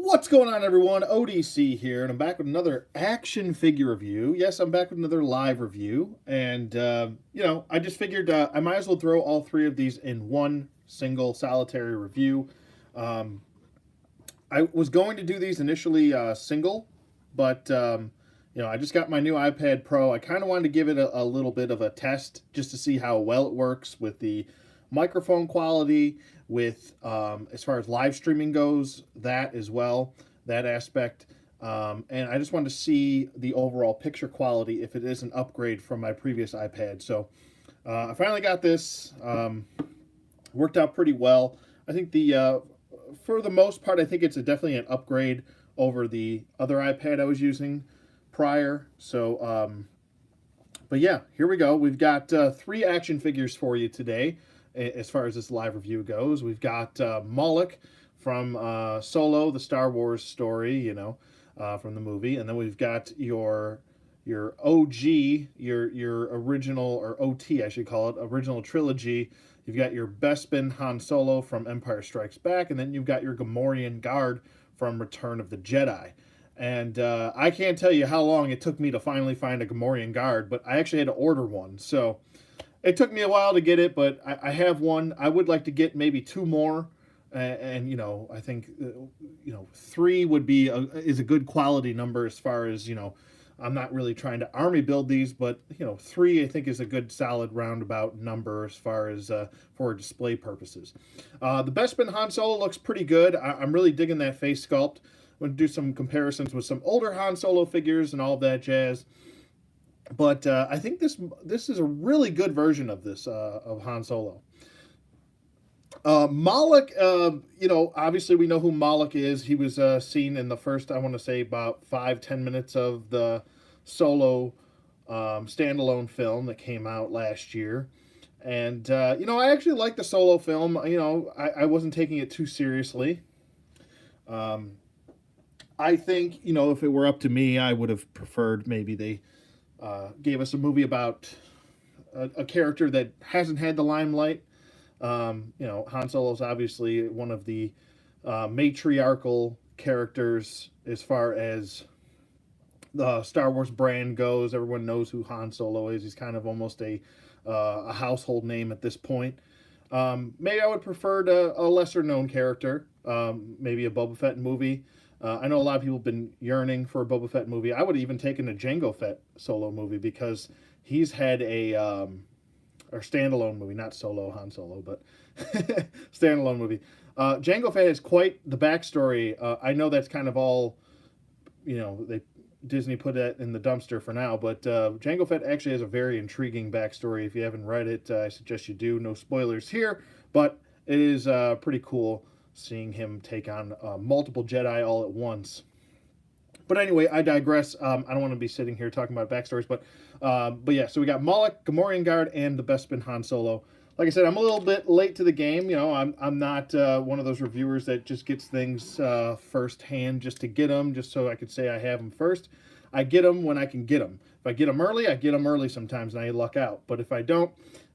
What's going on, everyone? ODC here, and I'm back with another action figure review. Yes, I'm back with another live review, and I just figured I might as well throw all three of these in one single solitary review. Um, I was going to do these initially single, but I just got my new iPad Pro. I kind of wanted to give it a little bit of a test just to see how well it works with the microphone quality, with as far as live streaming goes, that as well, that aspect. And I just wanted to see the overall picture quality if it is an upgrade from my previous iPad. So I finally got this. Worked out pretty well. I think for the most part, I think it's definitely an upgrade over the other iPad I was using prior. So, but yeah, here we go. We've got three action figures for you today as far as this live review goes. We've got Moloch from Solo, the Star Wars story, from the movie. And then we've got your OG, your original, or OT, I should call it, original trilogy. You've got your Bespin Han Solo from Empire Strikes Back, and then you've got your Gamorrean guard from Return of the Jedi. And I can't tell you how long it took me to finally find a Gamorrean guard, but I actually had to order one. So it took me a while to get it, but I have one. I would like to get maybe two more. And I think three is a good quality number as far as I'm not really trying to army build these, but three I think is a good solid roundabout number as far as for display purposes. The Bespin Han Solo looks pretty good. I'm really digging that face sculpt. I'm going to do some comparisons with some older Han Solo figures and all of that jazz. But I think this is a really good version of this of Han Solo. Moloch, obviously we know who Moloch is. He was seen in the first, I want to say, about 5-10 minutes of the Solo standalone film that came out last year. And, I actually like the Solo film. I wasn't taking it too seriously. I think, if it were up to me, I would have preferred maybe they gave us a movie about a character that hasn't had the limelight. Han Solo is obviously one of the matriarchal characters as far as the Star Wars brand goes. Everyone knows who Han Solo is. He's kind of almost a household name at this point. Maybe I would prefer a lesser known character, maybe a Boba Fett movie. I know a lot of people have been yearning for a Boba Fett movie. I would have even taken a Jango Fett Solo movie because he's had or standalone movie, not Solo, Han Solo, but standalone movie. Jango Fett has quite the backstory. I know that's kind of all, Disney put that in the dumpster for now, but Jango Fett actually has a very intriguing backstory. If you haven't read it, I suggest you do. No spoilers here, but it is pretty cool seeing him take on multiple Jedi all at once. But anyway, I digress. I don't want to be sitting here talking about backstories, but yeah. So we got Moloch, Gamorrean guard, and the Bespin Han Solo. Like I said, I'm a little bit late to the game. I'm not one of those reviewers that just gets things firsthand just to get them, just so I could say I have them first. I get them when I can get them. If I get them early, I get them early sometimes, and I luck out. But if I don't,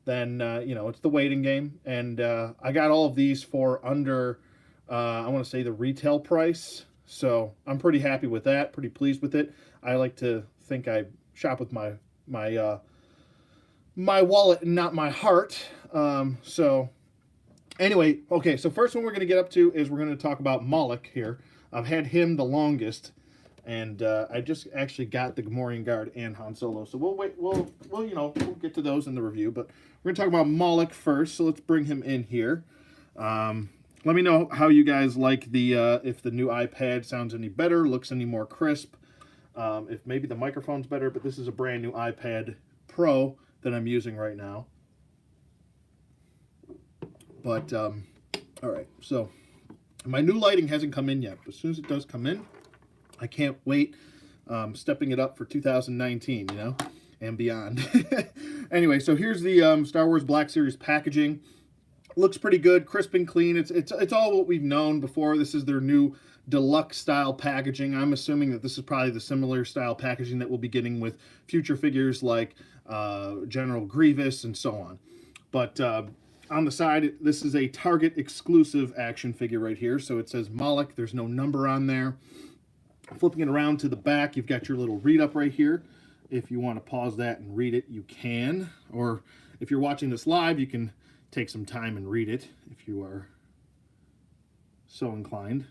then it's the waiting game. And I got all of these for under, I want to say, the retail price. So I'm pretty happy with that, pretty pleased with it. I like to think I shop with my wallet and not my heart. So anyway, okay, so first one we're going to get up to is we're going to talk about Moloch here. I've had him the longest, and I just actually got the Gamorrean guard and Han Solo. So we'll wait. We'll get to those in the review, but we're going to talk about Moloch first. So let's bring him in here. Let me know how you guys like if the new iPad sounds any better, looks any more crisp, if maybe the microphone's better, but this is a brand new iPad Pro that I'm using right now. But, all right, so my new lighting hasn't come in yet, but as soon as it does come in, I can't wait, stepping it up for 2019, and beyond. Anyway, so here's the Star Wars Black Series packaging. Looks pretty good, crisp and clean. It's all what we've known before. This is their new deluxe style packaging. I'm assuming that this is probably the similar style packaging that we'll be getting with future figures like General Grievous and so on. But On the side, this is a Target exclusive action figure right here. So it says Moloch. There's no number on there. Flipping it around to the back, you've got your little read up right here. If you want to pause that and read it, you can. Or if you're watching this live, you can take some time and read it if you are so inclined.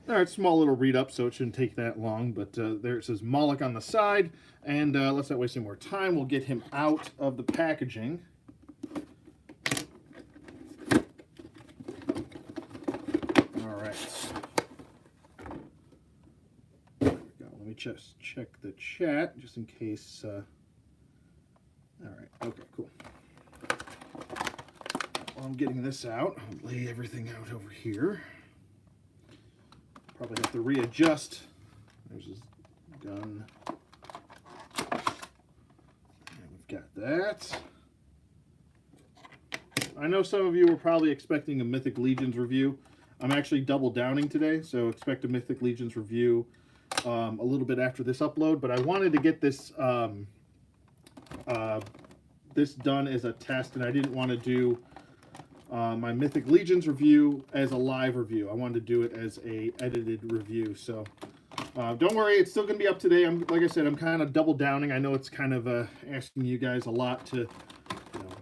All right, small little read up, so it shouldn't take that long. But there it says Moloch on the side. And let's not waste any more time. We'll get him out of the packaging. All right. There we go. Let me just check the chat just in case. All right. Okay, cool. While I'm getting this out, I'll lay everything out over here. Probably have to readjust. There's his gun. And we've got that. I know some of you were probably expecting a Mythic Legions review. I'm actually double downing today, so expect a Mythic Legions review a little bit after this upload. But I wanted to get this this done as a test, and I didn't want to do my Mythic Legions review as a live review. I wanted to do it as a edited review. So don't worry, it's still going to be up today. Like I said, I'm kind of double downing. I know it's kind of asking you guys a lot to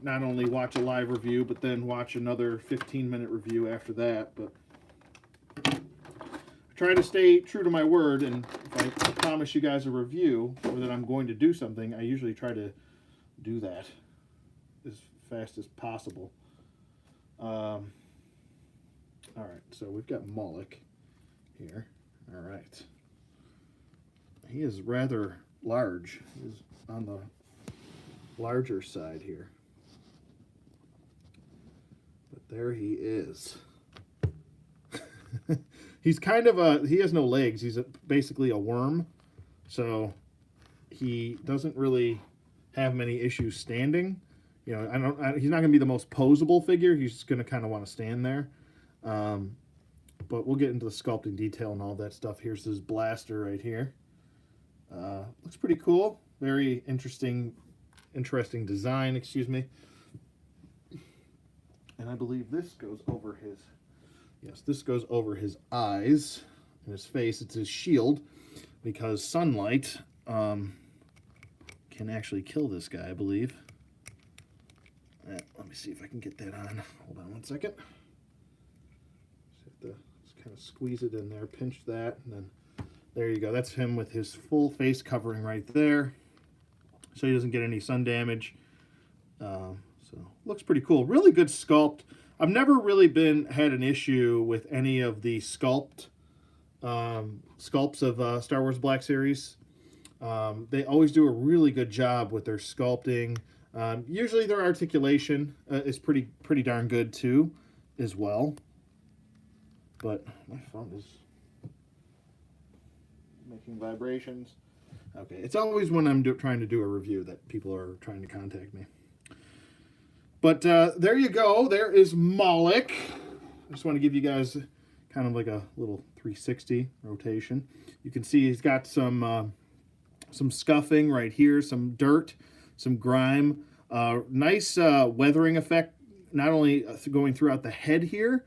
not only watch a live review, but then watch another 15-minute review after that. But I try to stay true to my word, and if I promise you guys a review or that I'm going to do something, I usually try to do that as fast as possible. All right, so we've got Moloch here. All right. He is rather large. He's on the larger side here. But there he is. He's kind of he has no legs. He's basically a worm. So he doesn't really have many issues standing. You know, he's not going to be the most posable figure. He's just going to kind of want to stand there. But we'll get into the sculpting detail and all that stuff. Here's his blaster right here. Looks pretty cool. Very interesting design, excuse me. And I believe this goes over his, yes, this goes over his eyes and his face. It's his shield because sunlight can actually kill this guy, I believe. Let me see if I can get that on. Hold on one second. Just kind of squeeze it in there, pinch that, and then there you go. That's him with his full face covering right there, so he doesn't get any sun damage. So looks pretty cool. Really good sculpt. I've never really had an issue with any of the sculpts of Star Wars Black Series. They always do a really good job with their sculpting. Usually their articulation is pretty darn good too, as well. But my phone is making vibrations. Okay, it's always when I'm trying to do a review that people are trying to contact me. But there you go. There is Moloch. I just want to give you guys kind of like a little 360 rotation. You can see he's got some scuffing right here, some dirt, some grime. Nice weathering effect, not only going throughout the head here,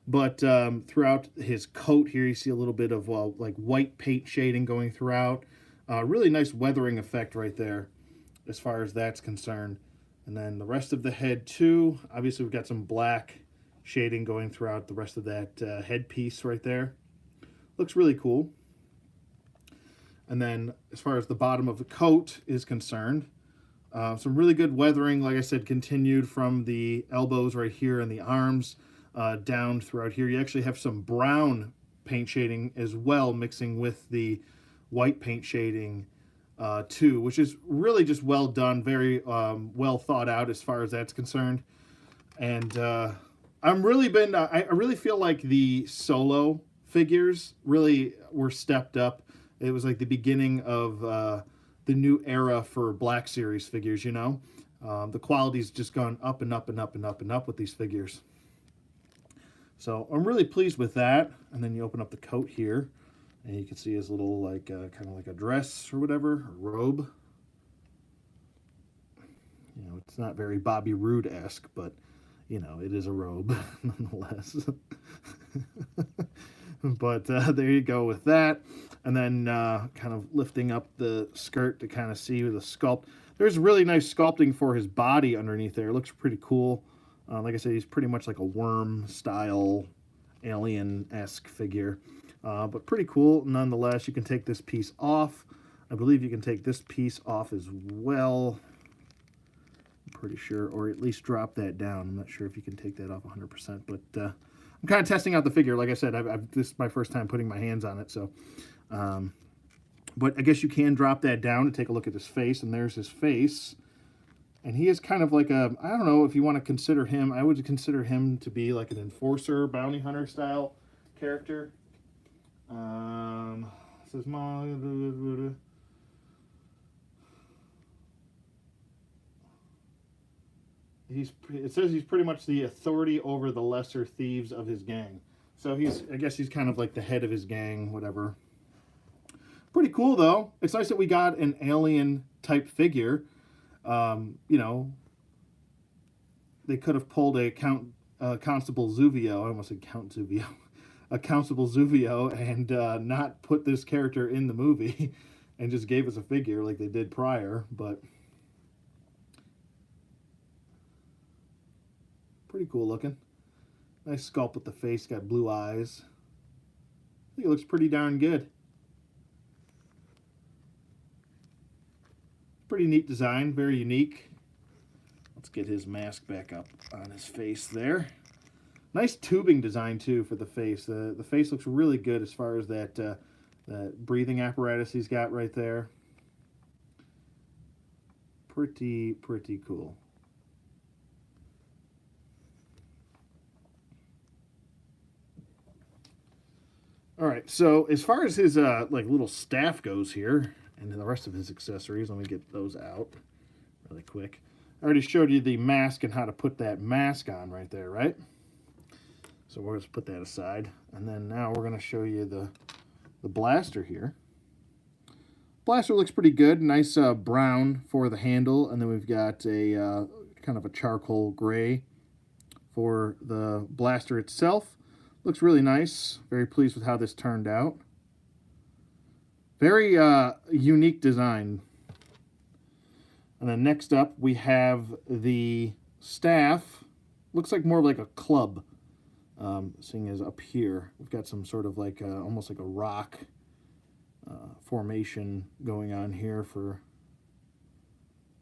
but throughout his coat here. You see a little bit of like white paint shading going throughout. Really nice weathering effect right there as far as that's concerned. And then the rest of the head too. Obviously we've got some black shading going throughout the rest of that headpiece right there. Looks really cool. And then as far as the bottom of the coat is concerned, some really good weathering, like I said, continued from the elbows right here and the arms down throughout here. You actually have some brown paint shading as well, mixing with the white paint shading too, which is really just well done, very well thought out as far as that's concerned. And I really feel like the Solo figures really were stepped up. It was like the beginning of the new era for Black Series figures, you know. The quality's just gone up and up and up and up and up with these figures. So I'm really pleased with that. And then you open up the coat here, and you can see his little, like, kind of like a dress or whatever, a robe. it's not very Bobby Roode-esque, but, you know, it is a robe nonetheless. But there you go with that. And then kind of lifting up the skirt to kind of see the sculpt. There's really nice sculpting for his body underneath there. It looks pretty cool. Like I said, he's pretty much like a worm-style, alien-esque figure. But pretty cool nonetheless. You can take this piece off. I believe you can take this piece off as well. I'm pretty sure, or at least drop that down. I'm not sure if you can take that off 100%, but I'm kind of testing out the figure. Like I said, this is my first time putting my hands on it, so... but I guess you can drop that down and take a look at his face, and there's his face. And he is kind of like a, I don't know if you want to consider him, I would consider him to be like an enforcer, bounty hunter style character. This is it says he's pretty much the authority over the lesser thieves of his gang. So I guess he's kind of like the head of his gang, whatever. Pretty cool, though. It's nice that we got an alien-type figure. You know, they could have pulled a Constable Zuvio. I almost said Count Zuvio. A Constable Zuvio and not put this character in the movie and just gave us a figure like they did prior, but pretty cool looking. Nice sculpt with the face, got blue eyes. I think it looks pretty darn good. Pretty neat design, very unique. Let's get his mask back up on his face there. Nice tubing design too for the face. The face looks really good as far as that breathing apparatus he's got right there. Pretty cool. All right, so as far as his like little staff goes here, and then the rest of his accessories, let me get those out really quick. I already showed you the mask and how to put that mask on right there, right? So we're going to put that aside. And then now we're going to show you the blaster here. Blaster looks pretty good. Nice brown for the handle. And then we've got a kind of a charcoal gray for the blaster itself. Looks really nice. Very pleased with how this turned out. Very unique design. And then next up we have the staff. Looks like more like a club. Seeing as up here we've got some sort of like almost like a rock formation going on here for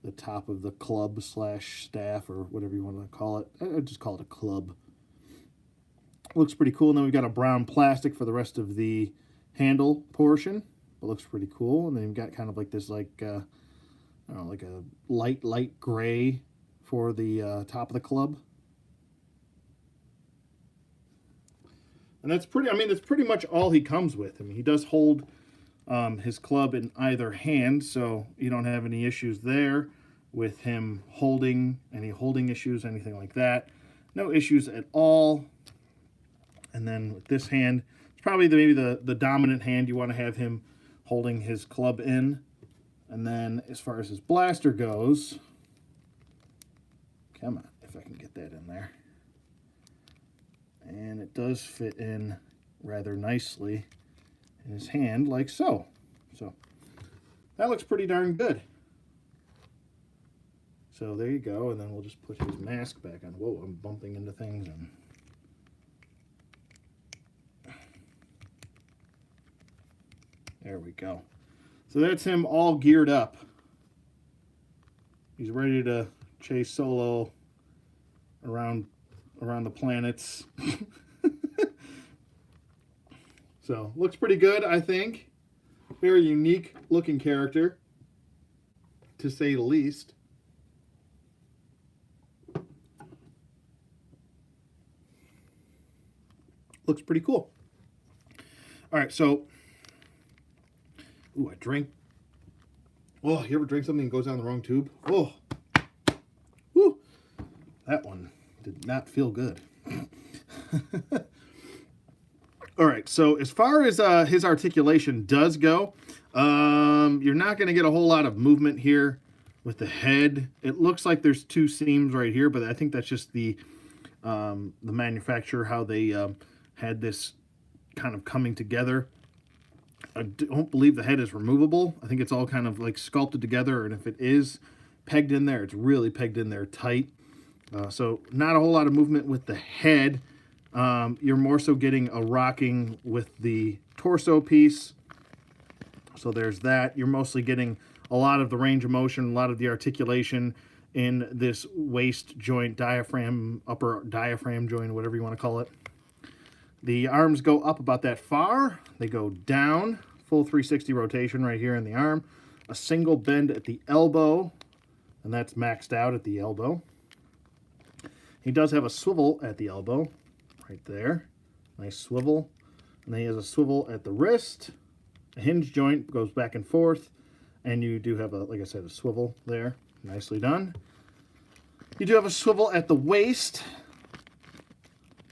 the top of the club slash staff, or whatever you want to call it. I'd just call it a club. Looks pretty cool. And then we've got a brown plastic for the rest of the handle portion. It looks pretty cool. And then you've got kind of like this like I don't know, like a light gray for the top of the club. And that's pretty, I mean, that's pretty much all he comes with. I mean, he does hold his club in either hand, so you don't have any issues there with him holding, any holding issues, anything like that. No issues at all. And then with this hand, it's probably maybe the dominant hand you want to have him holding his club in. And then as far as his blaster goes, come on, if I can get that in there. And it does fit in rather nicely in his hand, like so. So that looks pretty darn good. So there you go, and then we'll just put his mask back on. Whoa, I'm bumping into things. And there we go. So that's him all geared up. He's ready to chase Solo around the planets. So looks pretty good, I think. Very unique looking character, to say the least. Looks pretty cool. All right, so ooh, I drink. Oh, you ever drink something and goes down the wrong tube? Oh, woo, that one did not feel good. All right, so as far as his articulation does go, you're not going to get a whole lot of movement here with the head. It looks like there's two seams right here, but I think that's just the manufacturer, how they had this kind of coming together. I don't believe the head is removable. I think it's all kind of like sculpted together, and if it is pegged in there, it's really pegged in there tight. So not a whole lot of movement with the head. You're more so getting a rocking with the torso piece. So there's that. You're mostly getting a lot of the range of motion, a lot of the articulation in this waist joint, diaphragm, upper diaphragm joint, whatever you want to call it. The arms go up about that far. They go down, full 360 rotation right here in the arm. A single bend at the elbow, and that's maxed out at the elbow. He does have a swivel at the elbow, right there. Nice swivel. And then he has a swivel at the wrist. A hinge joint goes back and forth. And you do have, like I said, a swivel there. Nicely done. You do have a swivel at the waist.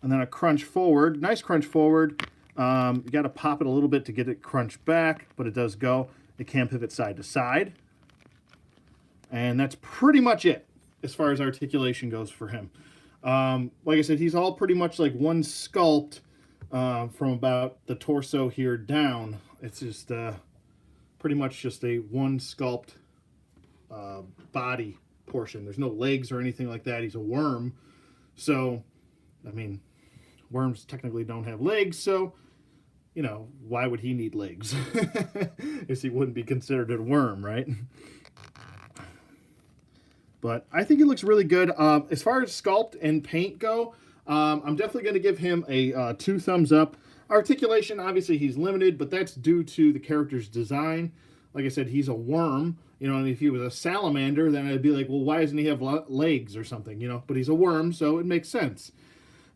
And then a crunch forward. Nice crunch forward. You got to pop it a little bit to get it crunched back, but it does go. It can pivot side to side. And that's pretty much it as far as articulation goes for him. Like I said, he's all pretty much like one sculpt from about the torso here down. It's just pretty much just a one sculpt body portion. There's no legs or anything like that. He's a worm. So, I mean, worms technically don't have legs, so, you know, why would he need legs? Guess he wouldn't be considered a worm, right? But I think he looks really good. As far as sculpt and paint go, I'm definitely going to give him a 2 thumbs up. Articulation, obviously, he's limited, but that's due to the character's design. Like I said, he's a worm. You know, and if he was a salamander, then I'd be like, well, why doesn't he have legs or something? You know, but he's a worm, so it makes sense.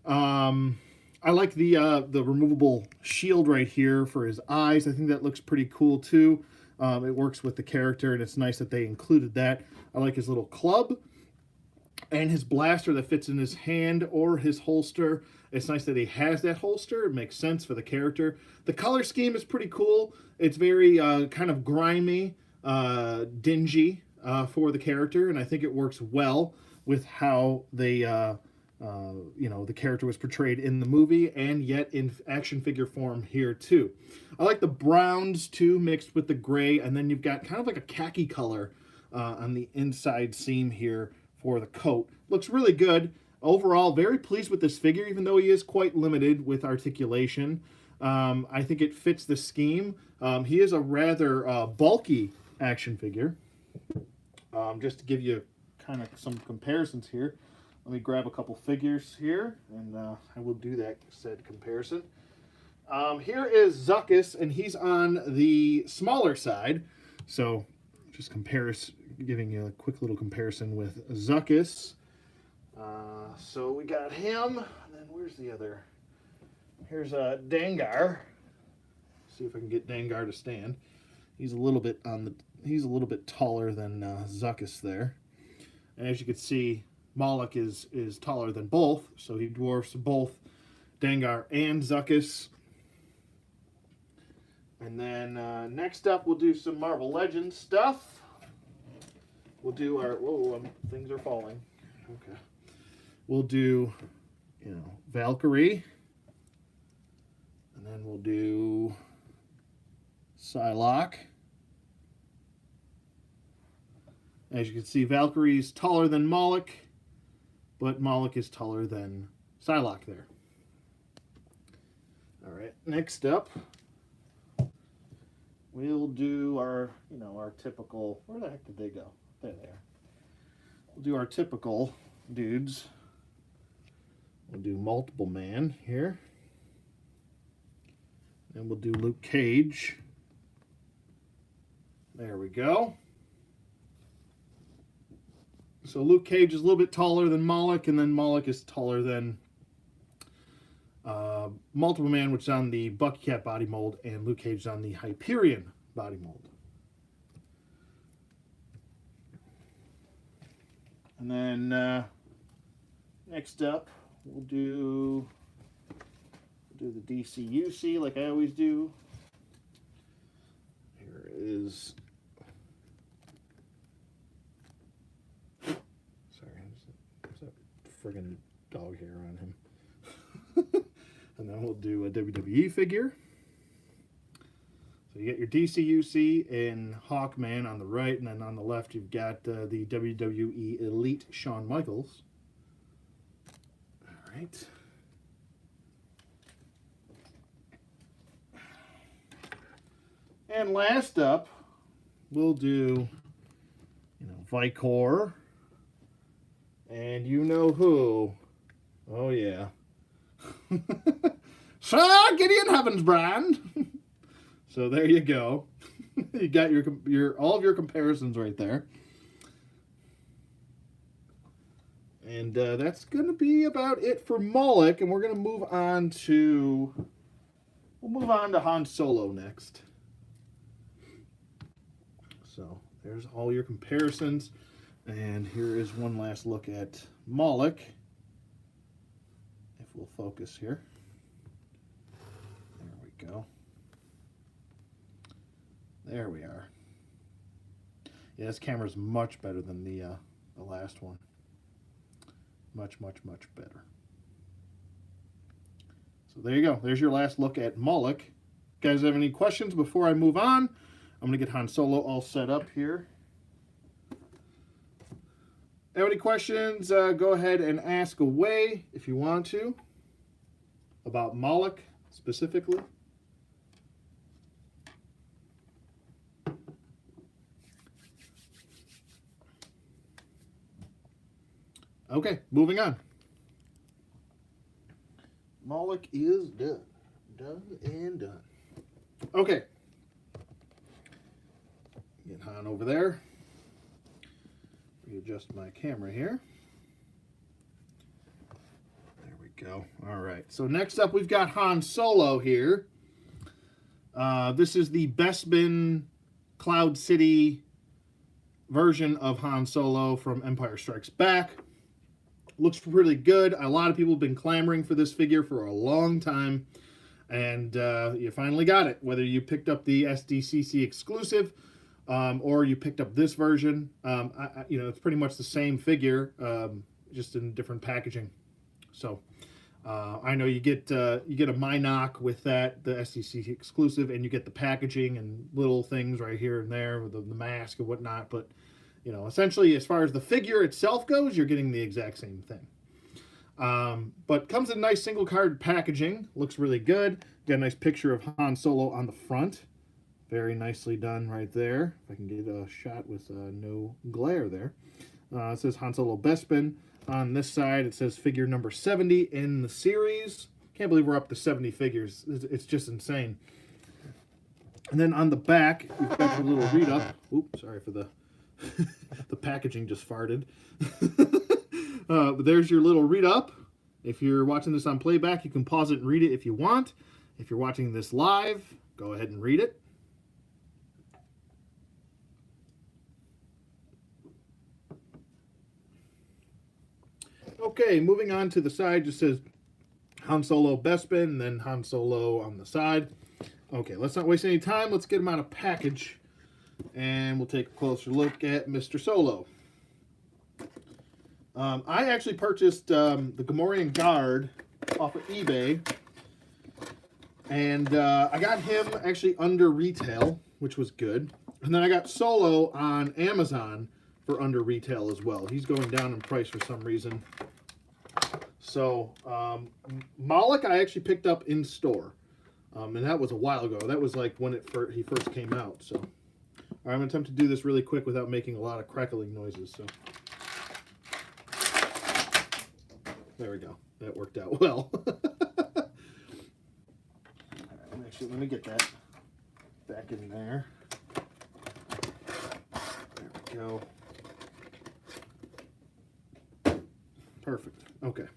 I like the removable shield right here for his eyes. I think that looks pretty cool too. It works with the character, and it's nice that they included that. I like his little club and his blaster that fits in his hand or his holster. It's nice that he has that holster. It makes sense for the character. The color scheme is pretty cool. It's very kind of grimy, dingy for the character, and I think it works well with how they, you know, the character was portrayed in the movie and yet in action figure form here too. I like the browns too, mixed with the gray, and then you've got kind of like a khaki color on the inside seam here for the coat. Looks really good. Overall, very pleased with this figure, even though he is quite limited with articulation. I think it fits the scheme. He is a rather bulky action figure. Just to give you kind of some comparisons here, let me grab a couple figures here, and I will do that said comparison. Here is Zuckuss, and he's on the smaller side. So just giving you a quick little comparison with Zuckuss. So we got him, and then where's the other? Here's Dengar. See if I can get Dengar to stand. He's a little bit taller than Zuckuss there. And as you can see, Moloch is taller than both, so he dwarfs both Dengar and Zuckuss. And then next up, we'll do some Marvel Legends stuff. We'll do our... Whoa, things are falling. Okay. We'll do, you know, Valkyrie. And then we'll do Psylocke. As you can see, Valkyrie's taller than Moloch, but Moloch is taller than Psylocke there. All right, next up, we'll do our, you know, our typical, where the heck did they go? There they are. We'll do our typical dudes. We'll do Multiple Man here. And we'll do Luke Cage. There we go. So Luke Cage is a little bit taller than Moloch, and then Moloch is taller than Multiple Man, which is on the Bucky Cat body mold, and Luke Cage is on the Hyperion body mold. And then next up, we'll do the DCUC like I always do. Here is friggin' dog hair on him. And then we'll do a WWE figure. So you get your DCUC and Hawkman on the right, and then on the left you've got the WWE Elite Shawn Michaels. All right. And last up, we'll do, Vicor. And you know who. Oh, yeah. Sir Gideon Heavens brand. So there you go. You got your all of your comparisons right there. And that's going to be about it for Moloch. And we're going to move on to... We'll move on to Han Solo next. So there's all your comparisons. And here is one last look at Moloch. If we'll focus here. There we go. There we are. Yeah, this camera's much better than the last one. Much, much, much better. So there you go. There's your last look at Moloch. Guys, have any questions before I move on? I'm going to get Han Solo all set up here. Have any questions? Go ahead and ask away if you want to about Moloch specifically. Okay, moving on. Moloch is done. Done and done. Okay. Get Han over there. Readjust my camera here. There we go. All right. So next up, we've got Han Solo here. This is the Bespin Cloud City version of Han Solo from Empire Strikes Back. Looks really good. A lot of people have been clamoring for this figure for a long time. And you finally got it. Whether you picked up the SDCC exclusive or you picked up this version, it's pretty much the same figure, just in different packaging. So I know you get a Moloch with that, the SDCC exclusive, and you get the packaging and little things right here and there with the mask and whatnot. But essentially, as far as the figure itself goes, you're getting the exact same thing. But comes in nice single card packaging. Looks really good. Got a nice picture of Han Solo on the front. Very nicely done right there. If I can get a shot with no glare there. It says Han Solo Bespin. On this side, it says figure number 70 in the series. Can't believe we're up to 70 figures. It's just insane. And then on the back, you've got your little read-up. Oops, sorry for the... the packaging just farted. But there's your little read-up. If you're watching this on playback, you can pause it and read it if you want. If you're watching this live, go ahead and read it. Okay, moving on to the side, just says Han Solo Bespin, and then Han Solo on the side. Okay, let's not waste any time. Let's get him out of package. And we'll take a closer look at Mr. Solo. I actually purchased the Gamorrean Guard off of eBay. And I got him actually under retail, which was good. And then I got Solo on Amazon for under retail as well. He's going down in price for some reason. So Moloch I actually picked up in store. And that was a while ago. That was like when he first came out. So I'm going to attempt to do this really quick without making a lot of crackling noises. So there we go. That worked out well. Actually, let me get that back in there. There we go. Perfect. Okay.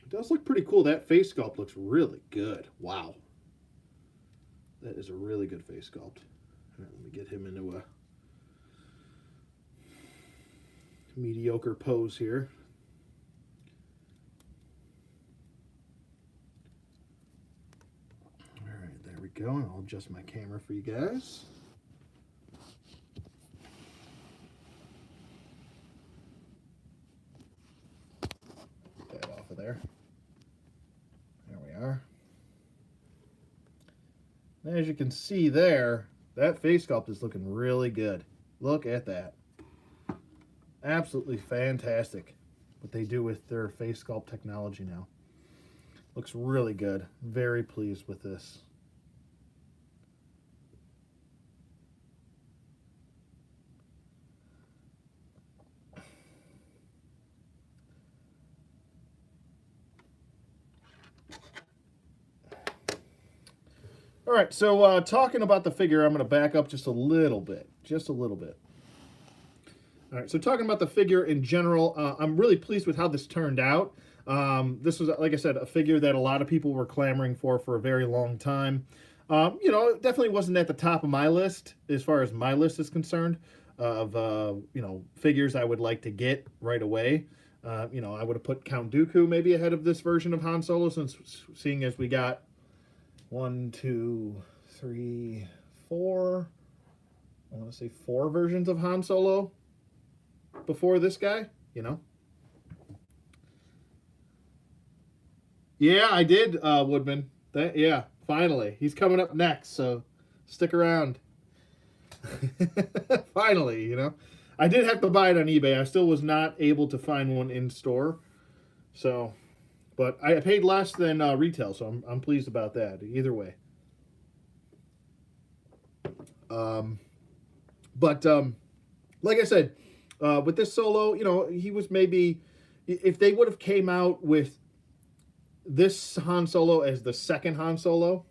It does look pretty cool. That face sculpt looks really good. Wow. That is a really good face sculpt. All right, let me get him into a mediocre pose here. All right, there we go. And I'll adjust my camera for you guys. there. There we are. And as you can see there, that face sculpt is looking really good. Look at that. Absolutely fantastic what they do with their face sculpt technology now. Looks really good. Very pleased with this. All right, so talking about the figure, I'm going to back up just a little bit. Just a little bit. All right, so talking about the figure in general, I'm really pleased with how this turned out. This was, like I said, a figure that a lot of people were clamoring for a very long time. You know, it definitely wasn't at the top of my list as far as my list is concerned of, you know, figures I would like to get right away. You know, I would have put Count Dooku maybe ahead of this version of Han Solo, since seeing as we got 1, 2, 3, 4, I want to say 4 versions of Han Solo before this guy, you know. Yeah, I did, Woodman. Yeah, finally. He's coming up next, so stick around. Finally, you know. I did have to buy it on eBay. I still was not able to find one in store. So, but I paid less than retail, so I'm pleased about that. Either way. But like I said, with this Solo, you know, he was maybe, if they would have came out with this Han Solo as the second Han Solo,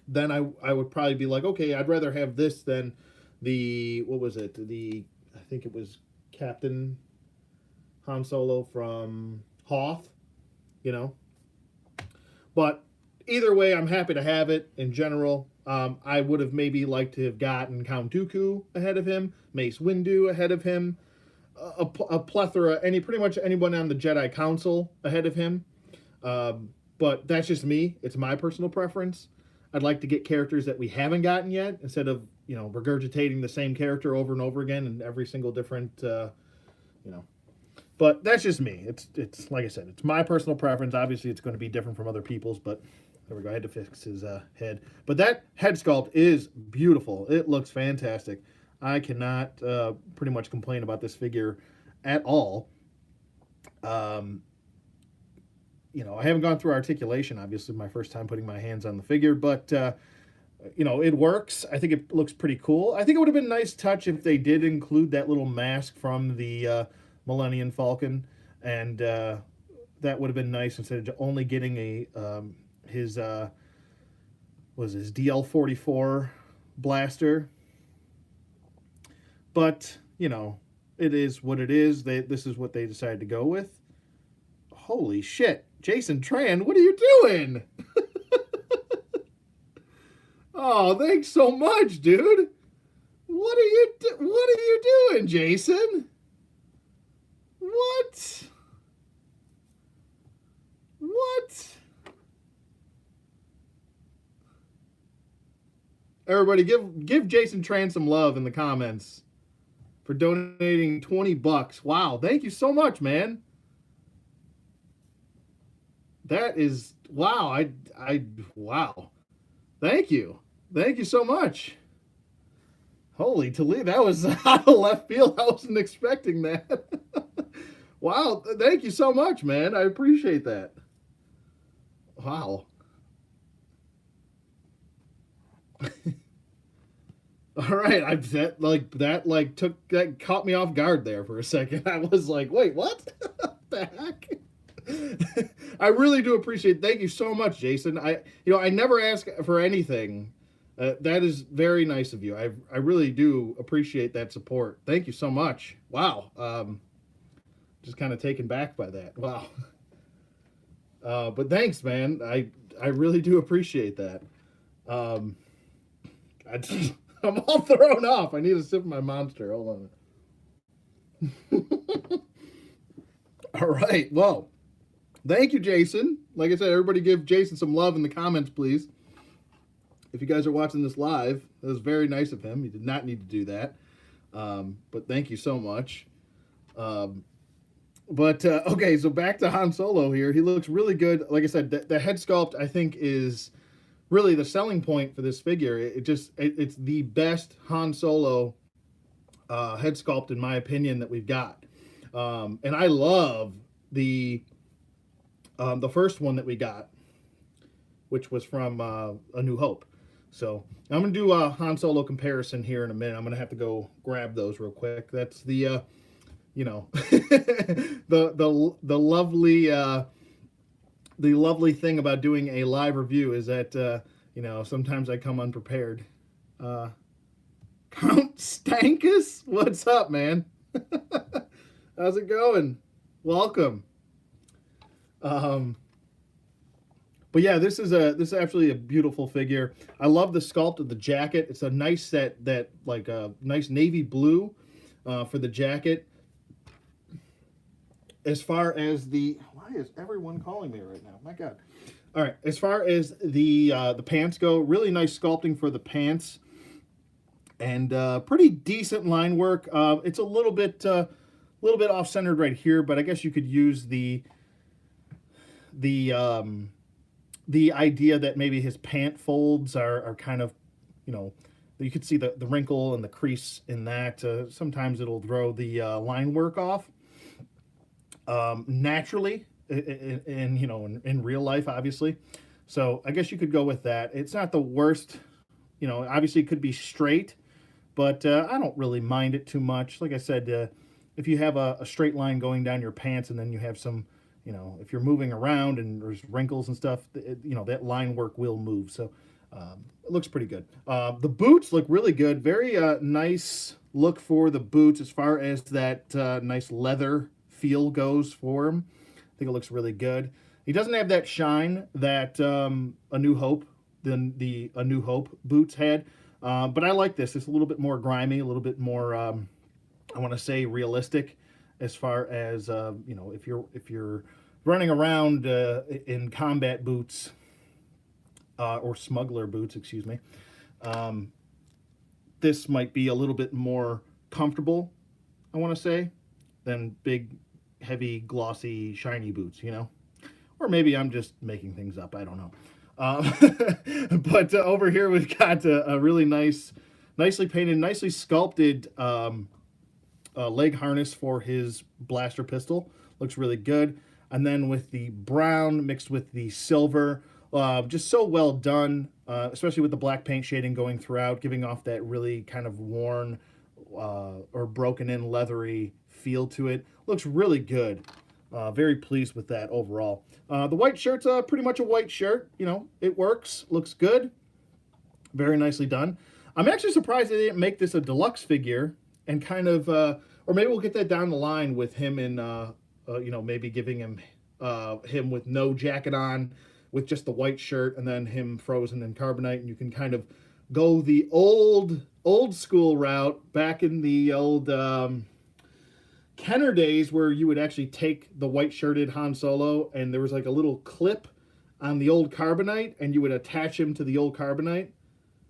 then I would probably be like, okay, I'd rather have this than the, what was it? I think it was Captain Han Solo from Hoth, you know. But either way, I'm happy to have it in general. I would have maybe liked to have gotten Count Dooku ahead of him, Mace Windu ahead of him, a plethora, pretty much anyone on the Jedi Council ahead of him. But that's just me. It's my personal preference. I'd like to get characters that we haven't gotten yet, instead of, you know, regurgitating the same character over and over again in every single different, you know. But that's just me. It's like I said, it's my personal preference. Obviously, it's going to be different from other people's, but there we go. I had to fix his head. But that head sculpt is beautiful. It looks fantastic. I cannot pretty much complain about this figure at all. You know, I haven't gone through articulation, obviously, my first time putting my hands on the figure, but, you know, it works. I think it looks pretty cool. I think it would have been a nice touch if they did include that little mask from the Millennium Falcon, and that would have been nice instead of only getting his DL-44 blaster. But, you know, it is what it is. This is what they decided to go with. Holy shit. Jason Tran, what are you doing? Oh, thanks so much, dude. What are you doing, Jason? What? Everybody give Jason Tran some love in the comments for donating $20. Wow, thank you so much, man. That is, wow, wow. Thank you so much. Holy Toledo, that was out of left field. I wasn't expecting that. Wow, thank you so much, man. I appreciate that. Wow. All right, that caught me off guard there for a second. I was like, wait, what? What the heck? I really do appreciate. Thank you so much, Jason. I never ask for anything. That is very nice of you. I really do appreciate that support. Thank you so much. Wow. Just kind of taken back by that. Wow. But thanks, man. I really do appreciate that. I'm all thrown off. I need a sip of my Monster. Hold on. All right. Well, thank you, Jason. Like I said, everybody give Jason some love in the comments, please. If you guys are watching this live, that was very nice of him. He did not need to do that. But thank you so much. But okay, so back to Han Solo here. He looks really good. Like I said, the head sculpt I think is really the selling point for this figure. It's the best Han Solo head sculpt in my opinion that we've got. And I love the first one that we got, which was from A New Hope. So I'm gonna do a Han Solo comparison here in a minute. I'm gonna have to go grab those real quick. That's the you know the lovely thing about doing a live review is that you know, sometimes I come unprepared. Count Stankus, what's up, man? How's it going? Welcome. But yeah, this is actually a beautiful figure. I love the sculpt of the jacket. It's a nice that like a nice navy blue for the jacket. As far as why is everyone calling me right now? My God. All right. As far as the pants go, really nice sculpting for the pants, and pretty decent line work. It's a little bit off centered right here, but I guess you could use the idea that maybe his pant folds are kind of, you know, you could see the wrinkle and the crease in that. Sometimes it'll throw the line work off. Naturally, in you know, in real life, obviously. So I guess you could go with that. It's not the worst, you know. Obviously, it could be straight, but I don't really mind it too much. Like I said, if you have a straight line going down your pants, and then you have some, you know, if you're moving around and there's wrinkles and stuff, you know, that line work will move. So it looks pretty good. The boots look really good. Very nice look for the boots as far as that nice leather feel goes for him. I think it looks really good. He doesn't have that shine that A New Hope, the A New Hope boots had, but I like this. It's a little bit more grimy, a little bit more, I want to say, realistic, as far as you know, if you're running around in combat boots or smuggler boots, excuse me, this might be a little bit more comfortable, I want to say, than big, heavy, glossy, shiny boots, you know? Or maybe I'm just making things up. I don't know. But over here we've got a really nicely painted, nicely sculpted leg harness for his blaster pistol. Looks really good. And then with the brown mixed with the silver, just so well done, especially with the black paint shading going throughout, giving off that really kind of worn or broken in leathery feel to it. Looks really good. Very pleased with that overall. The white shirt's pretty much a white shirt. You know, it works. Looks good. Very nicely done. I'm actually surprised they didn't make this a deluxe figure and kind of, or maybe we'll get that down the line with him in, you know, maybe giving him him with no jacket on, with just the white shirt, and then him frozen in carbonite, and you can kind of go the old school route back in the old Kenner days, where you would actually take the white shirted Han Solo and there was like a little clip on the old carbonite, and you would attach him to the old carbonite,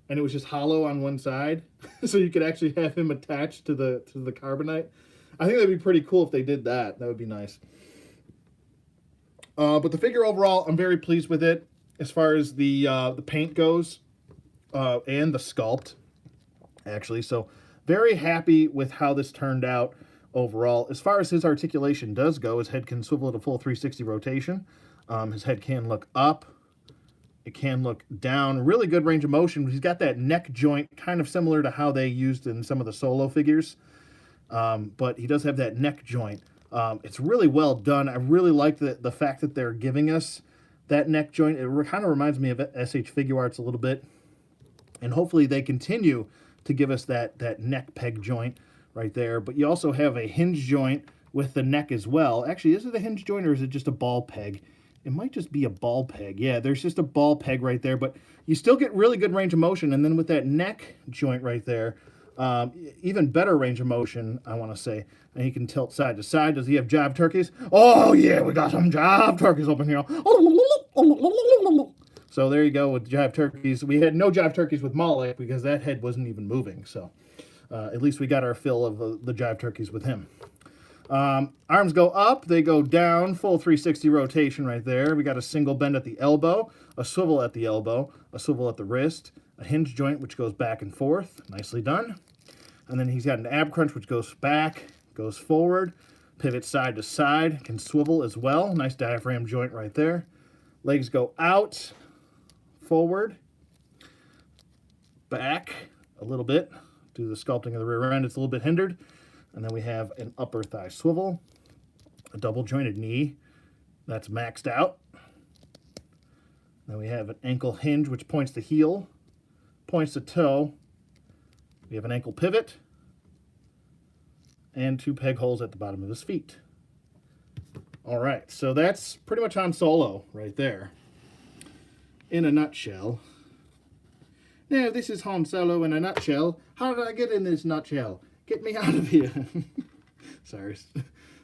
and it was just hollow on one side, so you could actually have him attached to the carbonite. I think that'd be pretty cool if they did that. That would be nice. But the figure overall, I'm very pleased with it as far as the paint goes and the sculpt, actually. So very happy with how this turned out overall. As far as his articulation does go, his head can swivel at a full 360 rotation. His head can look up. It can look down. Really good range of motion. He's got that neck joint, kind of similar to how they used in some of the Solo figures. But he does have that neck joint. It's really well done. I really like the fact that they're giving us that neck joint. It kind of reminds me of SH Figuarts a little bit. And hopefully they continue to give us that neck peg joint right there. But you also have a hinge joint with the neck as well. Actually, is it a hinge joint or is it just a ball peg? It might just be a ball peg. Yeah, there's just a ball peg right there. But you still get really good range of motion. And then with that neck joint right there, even better range of motion, I want to say. And he can tilt side to side. Does he have jive turkeys? Oh, yeah, we got some jive turkeys open here. So there you go with jive turkeys. We had no jive turkeys with Moloch because that head wasn't even moving. So at least we got our fill of the jive turkeys with him. Arms go up, they go down, full 360 rotation right there. We got a single bend at the elbow, a swivel at the elbow, a swivel at the wrist, a hinge joint which goes back and forth. Nicely done. And then he's got an ab crunch which goes back, goes forward, pivot side to side, can swivel as well. Nice diaphragm joint right there. Legs go out, forward, back a little bit. Do the sculpting of the rear end, it's a little bit hindered. And then we have an upper thigh swivel, a double jointed knee that's maxed out. Then we have an ankle hinge which points to heel, points to toe. We have an ankle pivot and 2 peg holes at the bottom of his feet. All right, so that's pretty much Han Solo right there in a nutshell. Now, this is Han Solo in a nutshell. How did I get in this nutshell? Get me out of here. Sorry.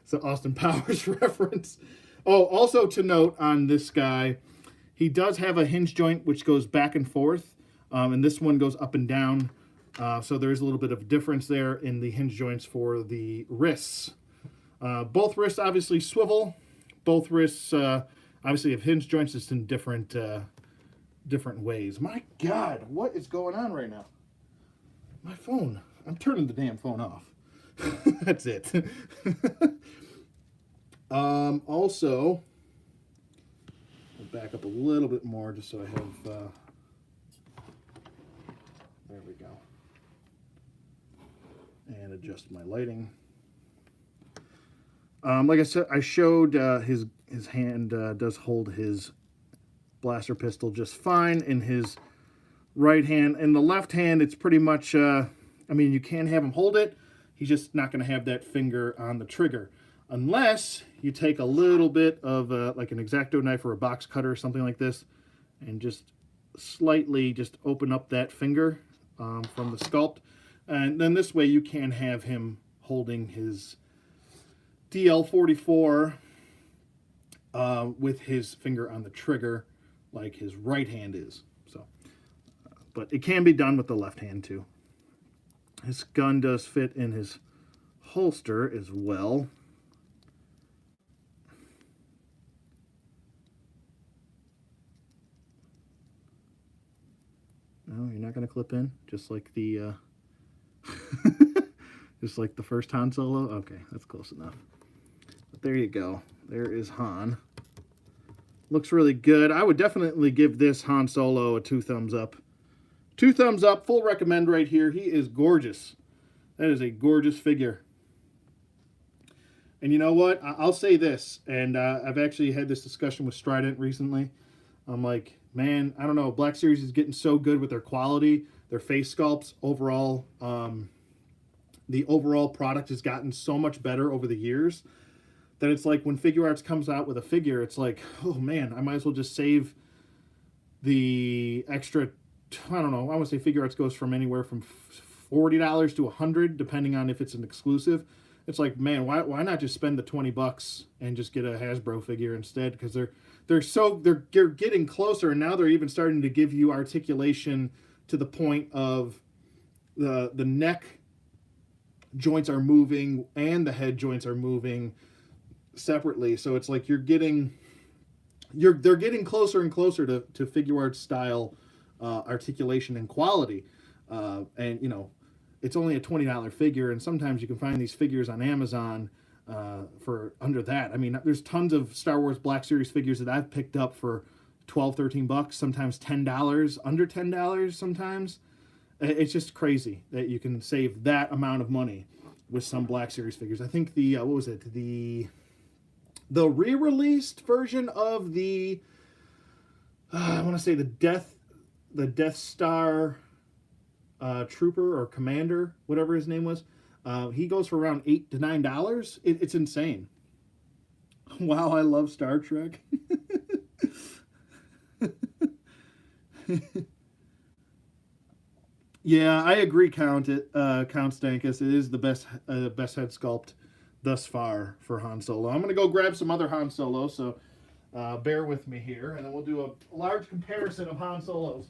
It's an Austin Powers reference. Oh, also to note on this guy, he does have a hinge joint which goes back and forth, and this one goes up and down. So there is a little bit of difference there in the hinge joints for the wrists. Both wrists obviously swivel. Both wrists obviously have hinge joints, just in different ways. My God, what is going on right now? My phone. I'm turning the damn phone off. That's it. Also, I'll back up a little bit more just so I have, there we go. And adjust my lighting. Like I said, I showed his hand does hold his blaster pistol just fine in his right hand. In the left hand, it's pretty much, I mean, you can have him hold it. He's just not going to have that finger on the trigger. Unless you take a little bit of like an X-Acto knife or a box cutter or something like this and just slightly just open up that finger from the sculpt. And then this way you can have him holding his DL44 with his finger on the trigger like his right hand is. So, but it can be done with the left hand too. His gun does fit in his holster as well. No, you're not going to clip in, just like the just like the first Han Solo. Okay, that's close enough. But there you go. There is Han. Looks really good. I would definitely give this Han Solo a 2 thumbs up. 2 thumbs up, full recommend right here. He is gorgeous. That is a gorgeous figure. And you know what? I'll say this, and I've actually had this discussion with Strident recently. I'm like, man, I don't know. Black Series is getting so good with their quality, their face sculpts. Overall, the overall product has gotten so much better over the years that it's like when Figure Arts comes out with a figure, it's like, oh man, I might as well just save the extra. I don't know. I want to say Figure Arts goes from anywhere from $40 to $100, depending on if it's an exclusive. It's like, man, why not just spend the $20 and just get a Hasbro figure instead? Because they're getting closer, and now they're even starting to give you articulation to the point of the neck joints are moving and the head joints are moving separately. So it's like they're getting closer and closer to Figure Arts style articulation and quality. And you know, it's only a $20 figure, and sometimes you can find these figures on Amazon for under that. I mean, there's tons of Star Wars Black Series figures that I've picked up for $12-13, sometimes $10, under $10 sometimes. It's just crazy that you can save that amount of money with some Black Series figures. I think the what was it, the re-released version of the I want to say the Death Star Trooper or Commander, whatever his name was. He goes for around $8 to $9. It's insane. Wow, I love Star Trek. Yeah, I agree, Count Stankus. It is the best head sculpt thus far for Han Solo. I'm going to go grab some other Han Solo, so bear with me here, and then we'll do a large comparison of Han Solos.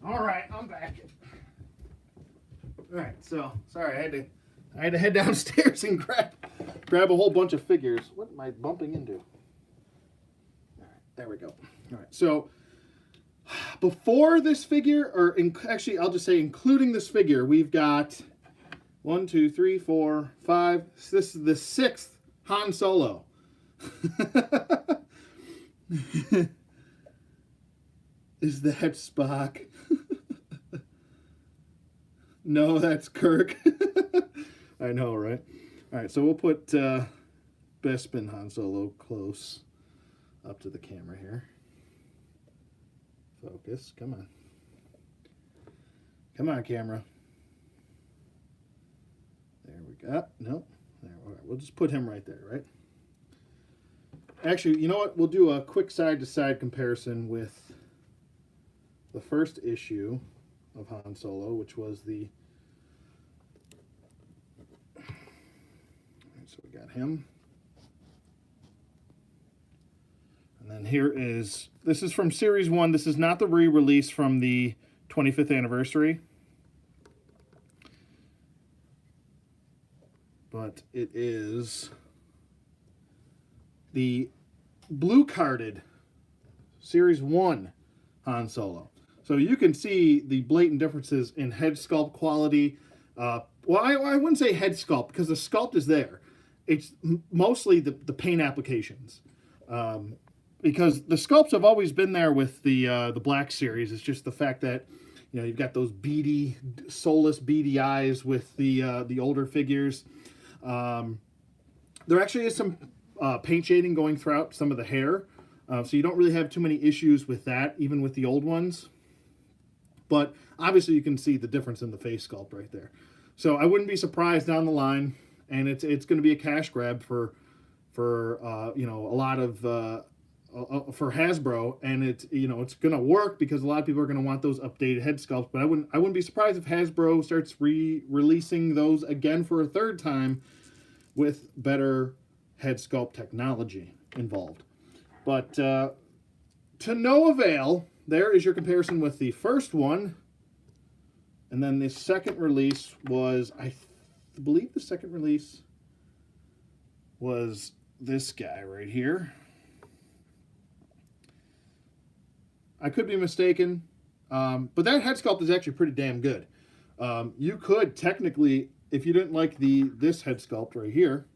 All right, I'm back. All right, so sorry, I had to head downstairs and grab a whole bunch of figures. What am I bumping into? All right, there we go. All right, so before this figure, or actually, I'll just say including this figure, we've got 1, 2, 3, 4, 5. This is the 6th Han Solo. Is that Spock? No, that's Kirk. I know, right? All right, so we'll put Bespin Han Solo close up to the camera here. Focus, come on. Come on, camera. There we go. Nope. There, all right, we'll just put him right there, right? Actually, you know what? We'll do a quick side-to-side comparison with the first issue of Han Solo, which was the... So we got him. And then here is... This is from Series 1. This is not the re-release from the 25th anniversary. But it is the blue-carded Series 1 Han Solo. So you can see the blatant differences in head sculpt quality. Well, I wouldn't say head sculpt, because the sculpt is there. It's mostly the paint applications. Because the sculpts have always been there with the Black Series. It's just the fact that, you know, you've got those beady, soulless, beady eyes with the older figures. There actually is some paint shading going throughout some of the hair. So you don't really have too many issues with that, even with the old ones. But obviously you can see the difference in the face sculpt right there. So I wouldn't be surprised down the line, and it's going to be a cash grab for you know, a lot of for Hasbro, and it's going to work because a lot of people are going to want those updated head sculpts. But I wouldn't be surprised if Hasbro starts releasing those again for a third time with better head sculpt technology involved. But to no avail. There is your comparison with the first one. And then the second release was, I believe the second release was this guy right here. I could be mistaken, but that head sculpt is actually pretty damn good. You could technically, if you didn't like this head sculpt right here,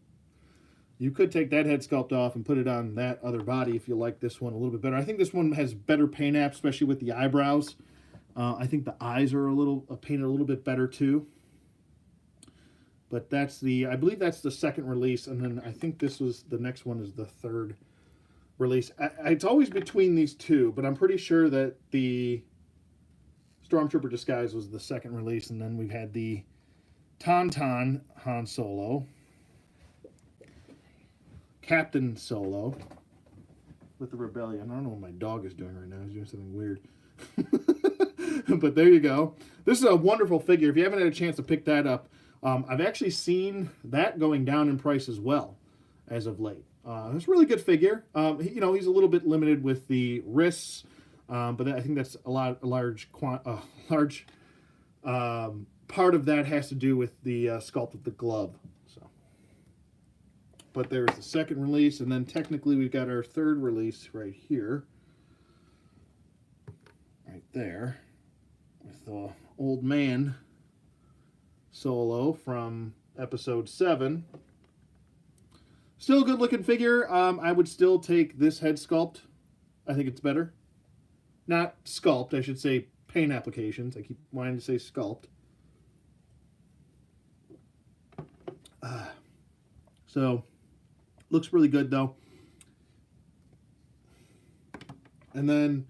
you could take that head sculpt off and put it on that other body if you like this one a little bit better. I think this one has better paint apps, especially with the eyebrows. I think the eyes are painted a little bit better too. But I believe that's the second release, and then I think the next one is the third release. It's always between these two, but I'm pretty sure that the Stormtrooper Disguise was the second release, and then we've had the Tauntaun Han Solo, Captain Solo with the Rebellion. I don't know what my dog is doing right now. He's doing something weird. But there you go. This is a wonderful figure. If you haven't had a chance to pick that up, I've actually seen that going down in price as well as of late. It's a really good figure. He's a little bit limited with the wrists, but I think that's a large part of that has to do with the sculpt of the glove. But there's the second release, and then technically we've got our third release right here. Right there. With the old man Solo from episode 7. Still a good looking figure. I would still take this head sculpt. I think it's better. Not sculpt, I should say paint applications. I keep wanting to say sculpt. So... looks really good, though. And then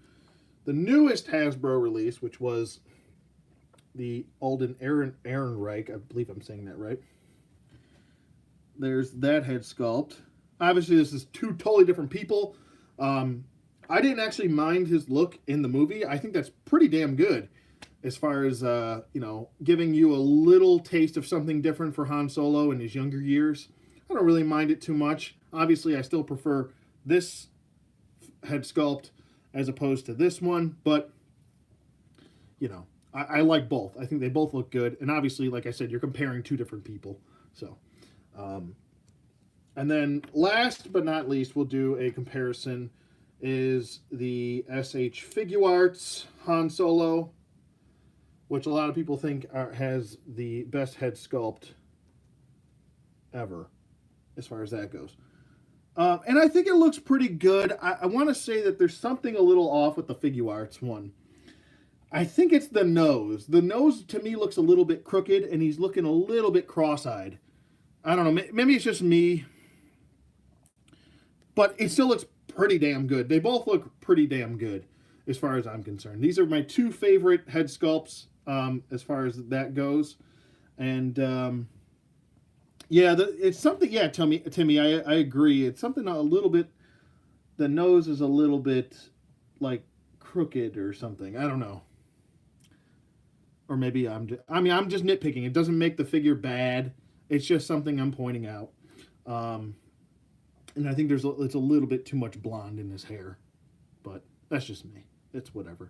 the newest Hasbro release, which was the Alden Ehrenreich, I believe I'm saying that right. There's that head sculpt. Obviously, this is two totally different people. I didn't actually mind his look in the movie. I think that's pretty damn good as far as, giving you a little taste of something different for Han Solo in his younger years. I don't really mind it too much. Obviously, I still prefer this head sculpt as opposed to this one, but you know, I like both. I think they both look good. And obviously, like I said, you're comparing two different people. So, and then last but not least, we'll do a comparison is the SH Figuarts Han Solo, which a lot of people think has the best head sculpt ever, as far as that goes. And I think it looks pretty good. I want to say that there's something a little off with the Figuarts one. I think it's the nose. The nose, to me, looks a little bit crooked, and he's looking a little bit cross-eyed. I don't know. Maybe it's just me. But it still looks pretty damn good. They both look pretty damn good, as far as I'm concerned. These are my two favorite head sculpts, as far as that goes. And, yeah, it's something, yeah, Timmy, I agree. It's something a little bit, the nose is a little bit, like, crooked or something. I don't know. Or maybe I'm just nitpicking. It doesn't make the figure bad. It's just something I'm pointing out. And I think it's a little bit too much blonde in his hair. But that's just me. It's whatever.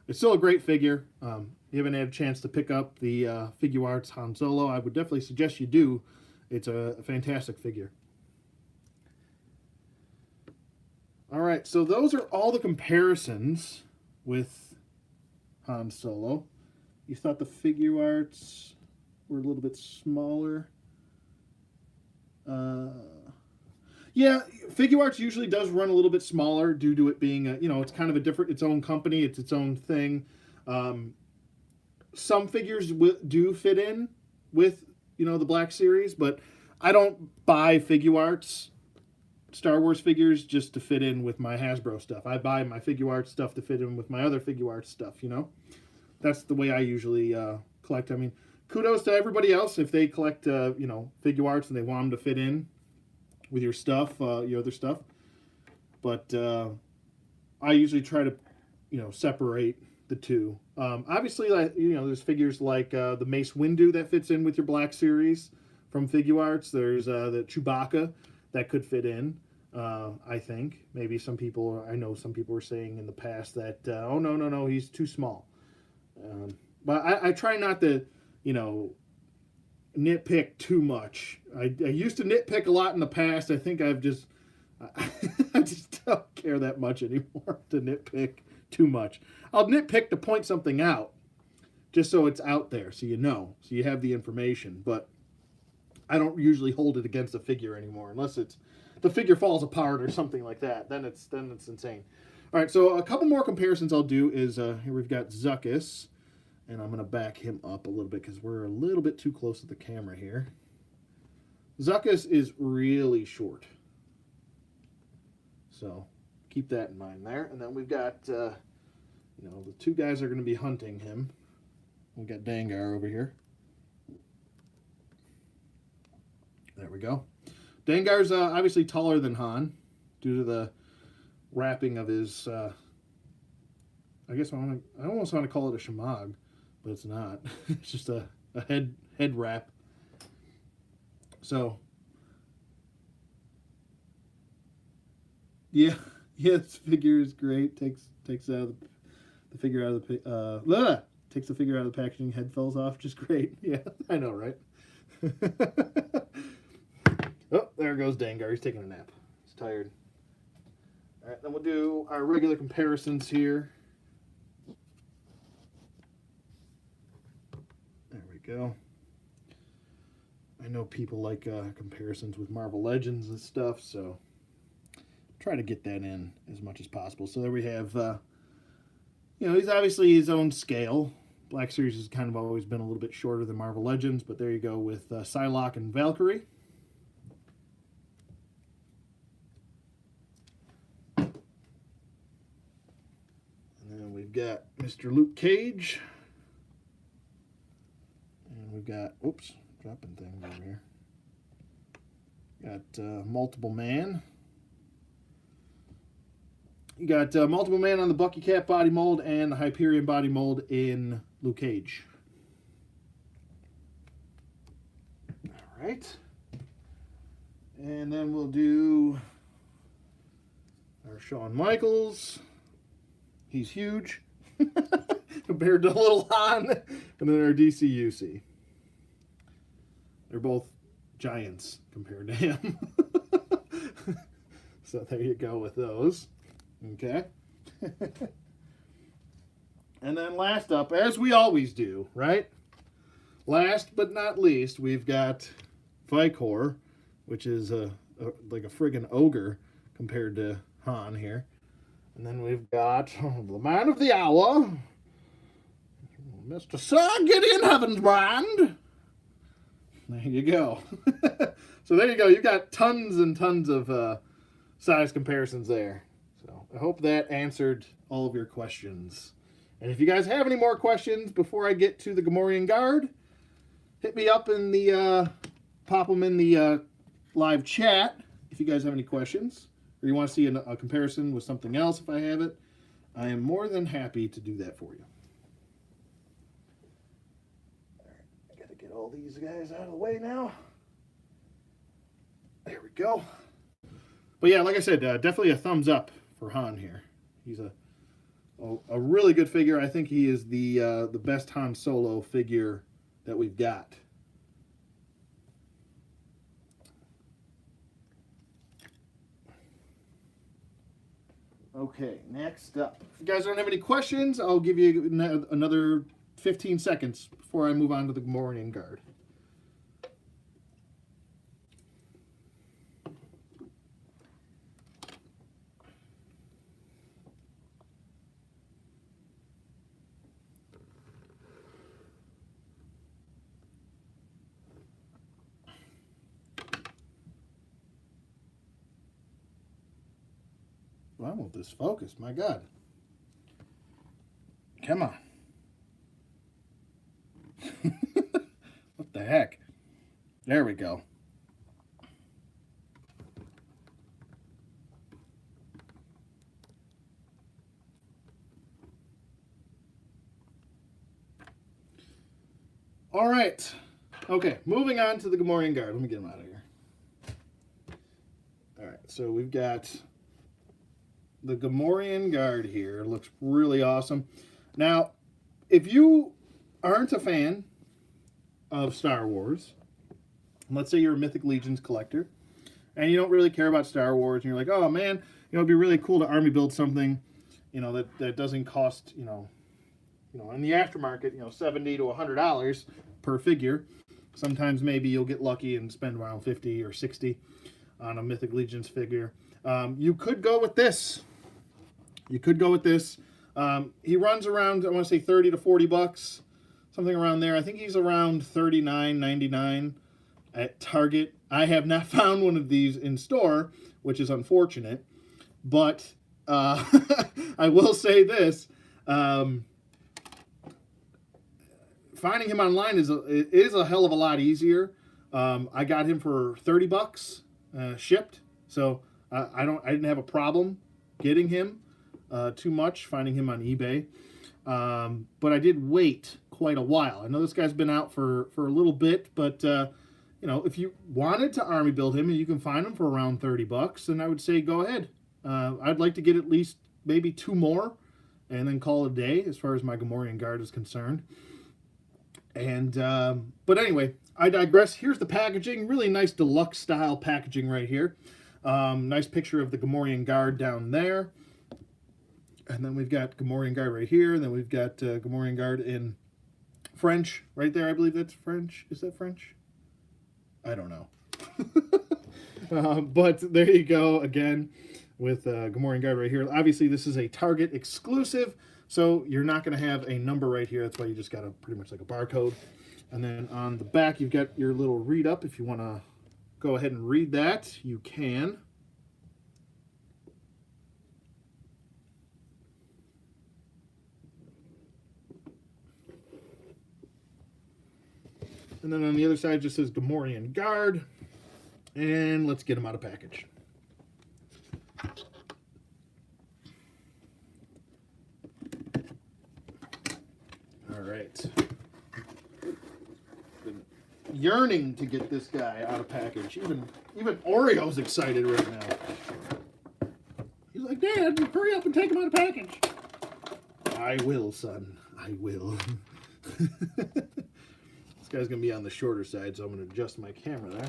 It's still a great figure. You haven't had a chance to pick up the Figuarts Han Solo, I would definitely suggest you do. It's a fantastic figure. All right, so those are all the comparisons with Han Solo. You thought the Figuarts were a little bit smaller. Yeah, Figuarts usually does run a little bit smaller due to it being, it's kind of its own company, it's its own thing. Some figures do fit in with, the Black Series, but I don't buy Figuarts, Star Wars figures, just to fit in with my Hasbro stuff. I buy my Figuarts stuff to fit in with my other Figuarts stuff, That's the way I usually collect. I mean, kudos to everybody else if they collect, Figuarts and they want them to fit in with your stuff, your other stuff. But I usually try to, separate the two. Obviously, there's figures like the Mace Windu that fits in with your Black Series from Figuarts. There's the Chewbacca that could fit in. I think maybe I know some people were saying in the past that oh no, he's too small. But I try not to, nitpick too much. I used to nitpick a lot in the past. I think I just don't care that much anymore to nitpick too much. I'll nitpick to point something out, just so it's out there, so so you have the information. But I don't usually hold it against a figure anymore, unless the figure falls apart or something like that. Then it's insane. All right, so a couple more comparisons I'll do is here we've got Zuckuss. And I'm going to back him up a little bit because we're a little bit too close to the camera here. Zuckuss is really short. So keep that in mind there. And then we've got, the two guys are going to be hunting him. We've got Dengar over here. There we go. Dengar's obviously taller than Han due to the wrapping of his, I guess I almost want to call it a shamag. But it's not. It's just a head wrap. So, yeah, this figure is great. Takes out the figure out of the takes the figure out of the packaging. Head falls off. Just great. Yeah, I know, right? Oh, there goes Dengar. He's taking a nap. He's tired. All right, then we'll do our regular comparisons here. Go. I know people like comparisons with Marvel Legends and stuff, so try to get that in as much as possible. So there we have, he's obviously his own scale. Black Series has kind of always been a little bit shorter than Marvel Legends, but there you go with Psylocke and Valkyrie. And then we've got Mr. Luke Cage. We've got, dropping things over here. Got Multiple Man. You got Multiple Man on the Bucky Cap body mold and the Hyperion body mold in Luke Cage. All right. And then we'll do our Shawn Michaels. He's huge. compared to little Han, and then our DCUC. They're both giants compared to him. So there you go with those. Okay. And then last up, as we always do, right? Last but not least, we've got Vicor, which is like a friggin' ogre compared to Han here. And then we've got the man of the hour, Mr. Sir Gideon Heavensbrand. There you go. So there you go. You've got tons and tons of size comparisons there. So I hope that answered all of your questions. And if you guys have any more questions before I get to the Gamorrean Guard, hit me up in the, pop them in the live chat if you guys have any questions. Or you want to see a comparison with something else if I have it. I am more than happy to do that for you. All right, I got to get all these guys out of the way now. There we go. But yeah, like I said, definitely a thumbs up for Han here. He's a really good figure. I think he is the best Han Solo figure that we've got. Okay, next up. If you guys don't have any questions, I'll give you another 15 seconds before I move on to the Gamorrean Guard. Why won't this focus? My God. Come on. What the heck? There we go. All right. Okay, moving on to the Gamorrean Guard. Let me get him out of here. All right, so we've got the Gamorrean Guard here. Looks really awesome. Now, if you aren't a fan of Star Wars, let's say you're a Mythic Legions collector, and you don't really care about Star Wars, and you're like, oh man, it'd be really cool to army build something, that doesn't cost, in the aftermarket, $70 to $100 per figure. Sometimes maybe you'll get lucky and spend around $50 or $60 on a Mythic Legions figure. You could go with this. He runs around, I want to say 30 to 40 bucks, something around there. I think he's around $39.99 at Target. I have not found one of these in store, which is unfortunate. But I will say this: finding him online is a hell of a lot easier. I got him for 30 bucks shipped, so I didn't have a problem getting him too much, finding him on eBay. But I did wait quite a while. I know this guy's been out for a little bit, but if you wanted to army build him and you can find him for around 30 bucks, then I would say go ahead. I'd like to get at least maybe 2 more and then call it a day as far as my Gamorrean Guard is concerned. And but anyway, I digress. Here's the packaging. Really nice deluxe style packaging right here. Nice picture of the Gamorrean Guard down there. And then we've got Gamorrean Guard right here. And then we've got Gamorrean Guard in French right there. I believe that's French. Is that French? I don't know. But there you go again with Gamorrean Guard right here. Obviously, this is a Target exclusive, so you're not going to have a number right here. That's why you just got pretty much like a barcode. And then on the back, you've got your little read up. If you want to go ahead and read that, you can. And then on the other side, it just says Gamorrean Guard. And let's get them out of package. All right. Been yearning to get this guy out of package. Even Oreo's excited right now. He's like, Dad, hurry up and take him out of package. All I will, son. I will. This guy's going to be on the shorter side, so I'm going to adjust my camera there.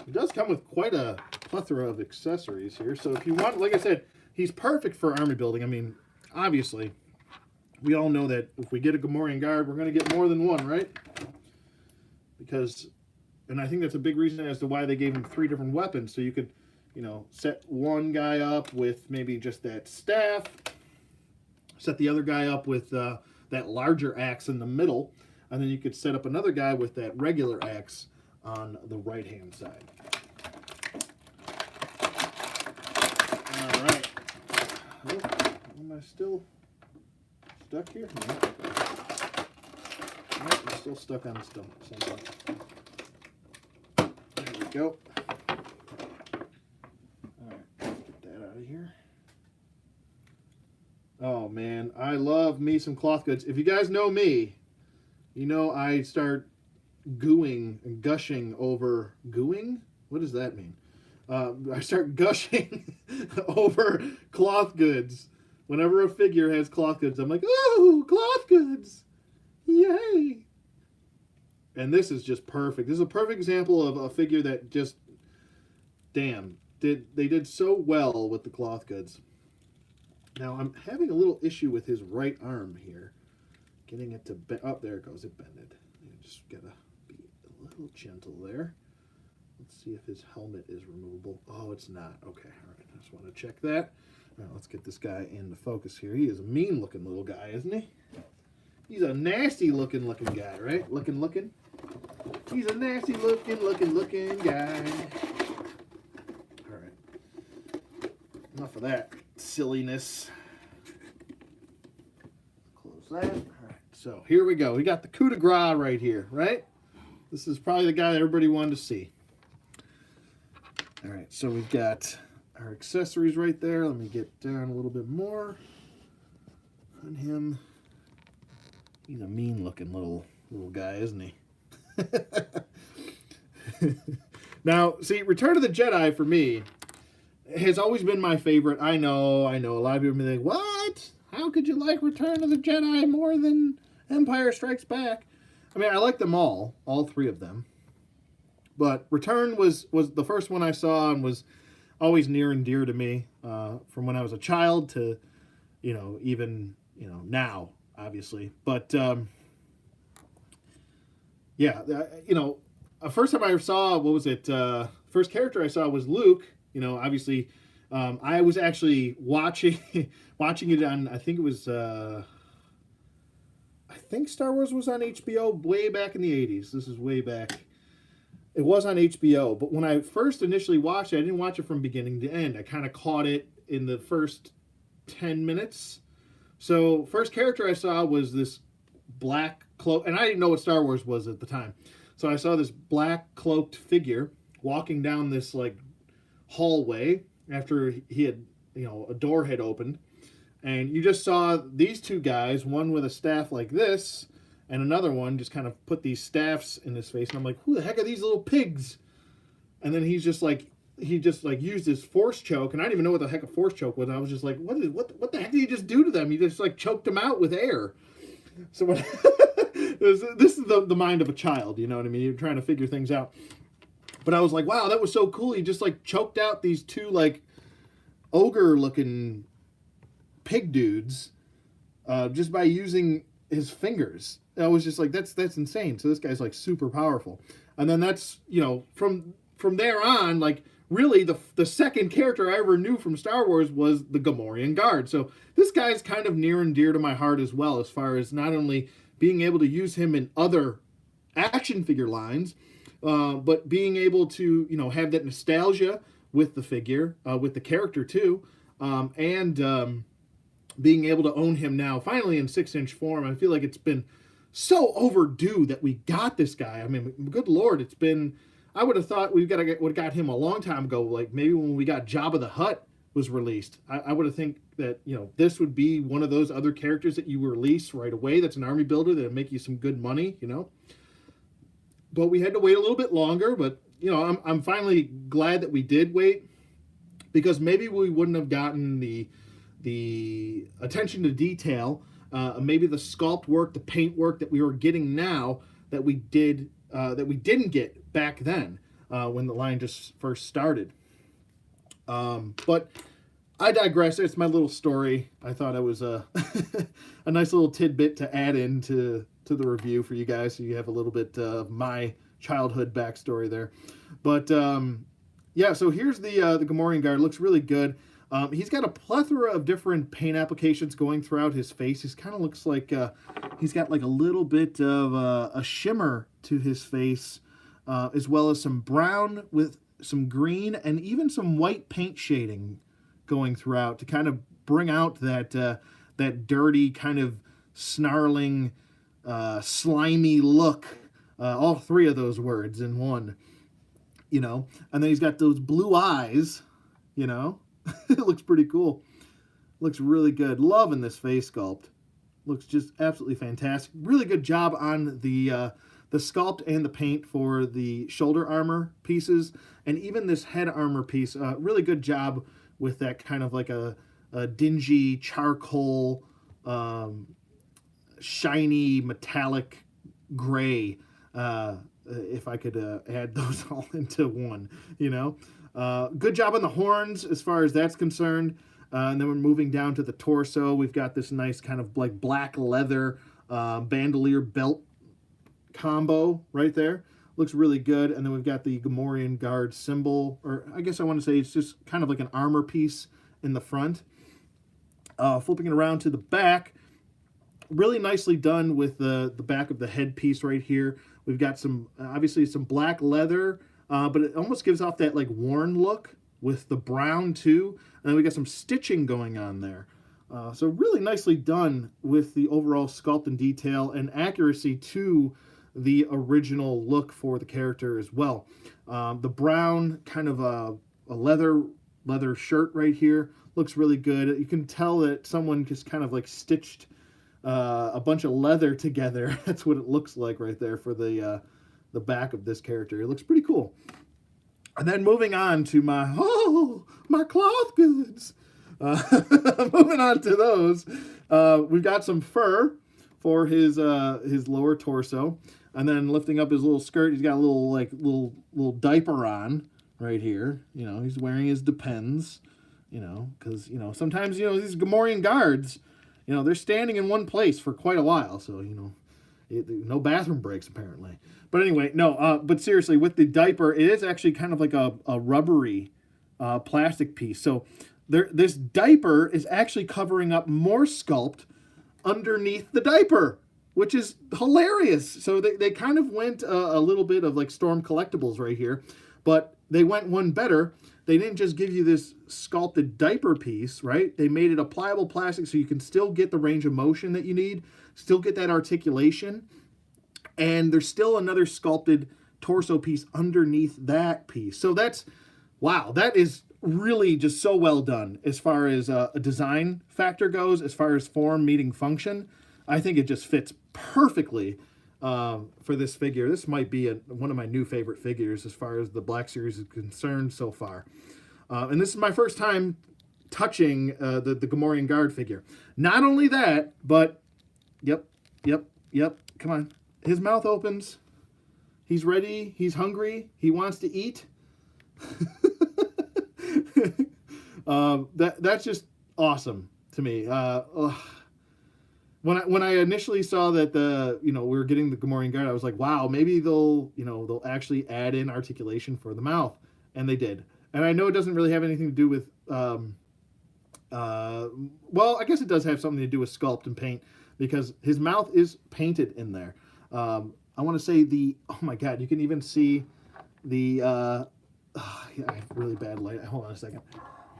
It does come with quite a plethora of accessories here. So if you want, like I said, he's perfect for army building. I mean, obviously, we all know that if we get a Gamorrean guard, we're going to get more than one, right? Because, and I think that's a big reason as to why they gave him 3 different weapons. So you could, you know, set one guy up with maybe just that staff, set the other guy up with that larger axe in the middle, and then you could set up another guy with that regular axe on the right-hand side. All right. Oh, am I still stuck here? No. No, I'm still stuck on the stump. There we go. All right, get that out of here. Oh, man, I love me some cloth goods. If you guys know me, you know I start gooing and gushing over... Gooing? What does that mean? I start gushing over cloth goods. Whenever a figure has cloth goods, I'm like, oh, cloth goods! Yay! And this is just perfect. This is a perfect example of a figure that just, damn, they did so well with the cloth goods. Now, I'm having a little issue with his right arm here. Getting it to bend. Oh, there it goes. It bended. You just got to be a little gentle there. Let's see if his helmet is removable. Oh, it's not. Okay, all right. I just want to check that. All right, let's get this guy into focus here. He is a mean-looking little guy, isn't he? He's a nasty-looking guy, right? Looking. He's a nasty-looking guy. All right. Enough of that silliness. Close that. All right. So here we go. We got the coup de grace right here, right? This is probably the guy that everybody wanted to see. All right. So we've got our accessories right there. Let me get down a little bit more on him. He's a mean-looking little guy, isn't he? Now, see, Return of the Jedi for me has always been my favorite. I know. A lot of people may think, what? How could you like Return of the Jedi more than Empire Strikes Back? I mean, I like them all 3 of them. But Return was the first one I saw and was always near and dear to me from when I was a child to, even, now, obviously. But, yeah, first time I ever saw, what was it? First character I saw was Luke. Obviously, I was actually watching it on, I think it was, I think Star Wars was on HBO way back in the 80s. This is way back. It was on HBO, but when I first initially watched it, I didn't watch it from beginning to end. I kind of caught it in the first 10 minutes. So first character I saw was this black cloak, and I didn't know what Star Wars was at the time. So I saw this black cloaked figure walking down this like hallway after he had, a door had opened. And you just saw these 2 guys, one with a staff like this, and another one just kind of put these staffs in his face. And I'm like, who the heck are these little pigs? And then he just used his force choke, and I didn't even know what the heck a force choke was. I was just like, what the heck did he just do to them? He just like choked them out with air. So when this is the mind of a child, you know what I mean? You're trying to figure things out. But I was like, wow, that was so cool. He just like choked out these 2 like ogre-looking pig dudes just by using his fingers. I was just like, that's insane. So this guy's like super powerful. And then that's, from there on, like really the second character I ever knew from Star Wars was the Gamorrean Guard. So this guy's kind of near and dear to my heart as well, as far as not only being able to use him in other action figure lines, but being able to, have that nostalgia with the figure, with the character too, and being able to own him now, finally in 6-inch form. I feel like it's been so overdue that we got this guy. I mean, good Lord, it's been, I would have thought would have got him a long time ago, like maybe when we got Jabba the Hutt was released. I would have think that, this would be one of those other characters that you release right away. That's an army builder that'll make you some good money, But we had to wait a little bit longer, but, I'm finally glad that we did wait, because maybe we wouldn't have gotten the the attention to detail, maybe the sculpt work, the paint work that we were getting now that we didn't get back then when the line just first started. But I digress. It's my little story. I thought it was a a nice little tidbit to add into the review for you guys, so you have a little bit of my childhood backstory there. But yeah, so here's the Gamorrean guard. Looks really good. He's got a plethora of different paint applications going throughout his face. He kind of looks like he's got like a little bit of a shimmer to his face, as well as some brown with some green and even some white paint shading going throughout to kind of bring out that dirty kind of snarling, slimy look. All three of those words in one, you know. And then he's got those blue eyes, you know. It looks pretty cool. Looks really good. Loving this face sculpt. Looks just absolutely fantastic. Really good job on the sculpt and the paint for the shoulder armor pieces, and even this head armor piece. Really good job with that kind of like a dingy charcoal, shiny metallic gray. If I could add those all into one, you know. Good job on the horns as far as that's concerned. And then we're moving down to the torso. We've got this nice kind of like black leather bandolier belt combo right there. Looks really good. And then we've got the Gamorrean guard symbol, or I guess I want to say it's just kind of like an armor piece in the front. Flipping it around to the back, really nicely done with the back of the headpiece right here. We've got some, obviously some black leather, but it almost gives off that like worn look with the brown too. And then we got some stitching going on there. So really nicely done with the overall sculpt and detail and accuracy to the original look for the character as well. The brown kind of a leather shirt right here looks really good. You can tell that someone just kind of like stitched a bunch of leather together. That's what it looks like right there for the back of this character. It looks pretty cool. And then moving on to my cloth goods. Moving on to those, we've got some fur for his lower torso, and then lifting up his little skirt, he's got a little diaper on right here. You know, he's wearing his Depends. You know, because sometimes these Gamorrean guards, they're standing in one place for quite a while, so no bathroom breaks apparently. But anyway, no. But seriously, with the diaper, it is actually kind of like a rubbery plastic piece. So this diaper is actually covering up more sculpt underneath the diaper, which is hilarious. So they kind of went a little bit of like Storm Collectibles right here, but they went one better. They didn't just give you this sculpted diaper piece, right? They made it a pliable plastic so you can still get the range of motion that you need, still get that articulation, and there's still another sculpted torso piece underneath that piece. So wow, that is really just so well done as far as a design factor goes, as far as form meeting function. I think it just fits perfectly for this figure. This might be one of my new favorite figures as far as the Black Series is concerned so far. And this is my first time touching the Gamorrean guard figure. Not only that, but yep, come on. His mouth opens. He's ready. He's hungry. He wants to eat. That's just awesome to me. When I initially saw that we were getting the Gamorrean guard, I was like, wow, maybe they'll actually add in articulation for the mouth, and they did. And I know it doesn't really have anything to do with well, I guess it does have something to do with sculpt and paint, because his mouth is painted in there. I want to say oh my god, you can even see the I have really bad light. Hold on a second.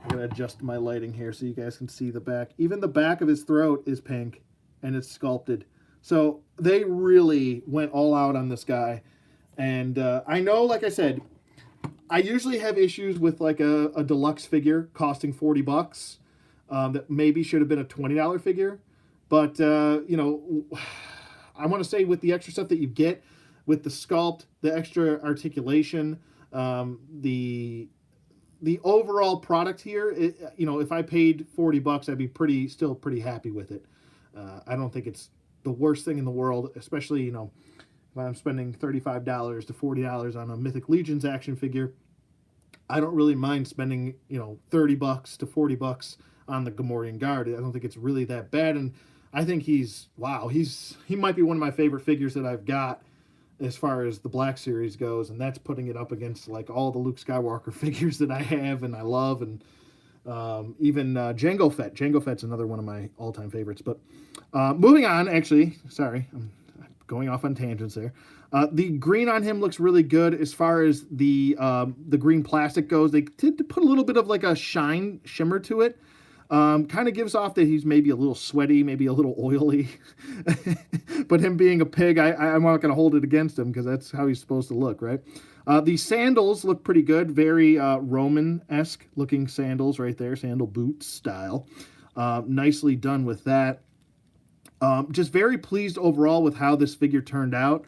I'm going to adjust my lighting here so you guys can see the back. Even the back of his throat is pink, and it's sculpted. So they really went all out on this guy. And I know, like I said, I usually have issues with like a deluxe figure costing $40 that maybe should have been a $20 figure. But, I want to say with the extra stuff that you get, with the sculpt, the extra articulation, the the overall product here, if I paid $40, I'd be still pretty happy with it. I don't think it's the worst thing in the world, especially, if I'm spending $35 to $40 on a Mythic Legions action figure. I don't really mind spending, $30 to $40 on the Gamorrean Guard. I don't think it's really that bad, and I think he might be one of my favorite figures that I've got as far as the Black Series goes, and that's putting it up against like all the Luke Skywalker figures that I have and I love, and even Jango Fett. Jango Fett's another one of my all-time favorites. But moving on, actually, sorry, I'm going off on tangents there. The green on him looks really good as far as the green plastic goes. They did put a little bit of like a shimmer to it. Kind of gives off that he's maybe a little sweaty, maybe a little oily. But him being a pig, I'm not going to hold it against him because that's how he's supposed to look, right? The sandals look pretty good. Very Roman-esque looking sandals right there. Sandal boots style. Nicely done with that. Just very pleased overall with how this figure turned out.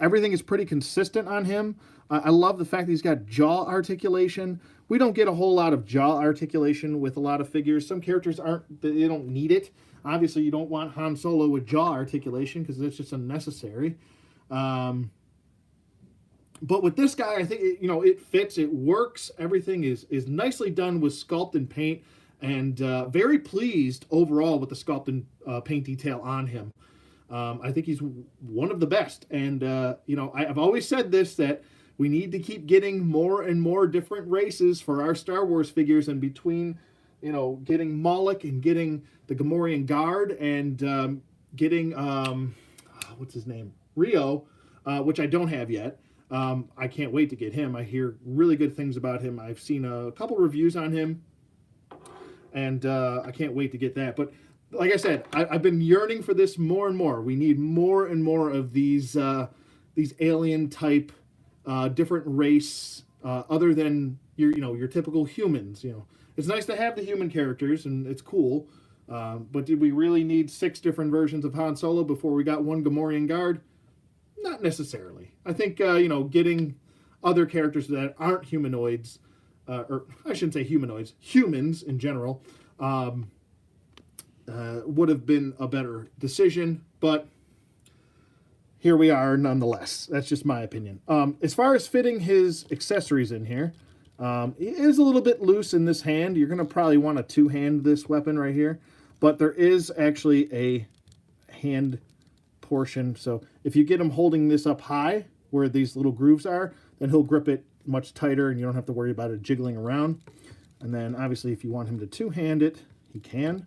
Everything is pretty consistent on him. I love the fact that he's got jaw articulation. We don't get a whole lot of jaw articulation with a lot of figures. Some characters they don't need it. Obviously, you don't want Han Solo with jaw articulation because that's just unnecessary. But with this guy, I think it fits, it works. Everything is nicely done with sculpt and paint, and very pleased overall with the sculpt and paint detail on him. I think he's one of the best, and I've always said this, that we need to keep getting more and more different races for our Star Wars figures, and between, getting Moloch and getting the Gamorrean Guard and getting, what's his name? Rio, which I don't have yet. I can't wait to get him. I hear really good things about him. I've seen a couple reviews on him, and I can't wait to get that. But like I said, I've been yearning for this more and more. We need more and more of these alien type different race, other than your typical humans. It's nice to have the human characters, and it's cool. But did we really need 6 different versions of Han Solo before we got one Gamorrean Guard? Not necessarily. I think getting other characters that aren't humanoids, or I shouldn't say humanoids, humans in general, would have been a better decision. But here we are nonetheless. That's just my opinion. As far as fitting his accessories in here, it is a little bit loose in this hand. You're going to probably want to two-hand this weapon right here. But there is actually a hand portion. So if you get him holding this up high, where these little grooves are, then he'll grip it much tighter, and you don't have to worry about it jiggling around. And then, obviously, if you want him to two-hand it, he can.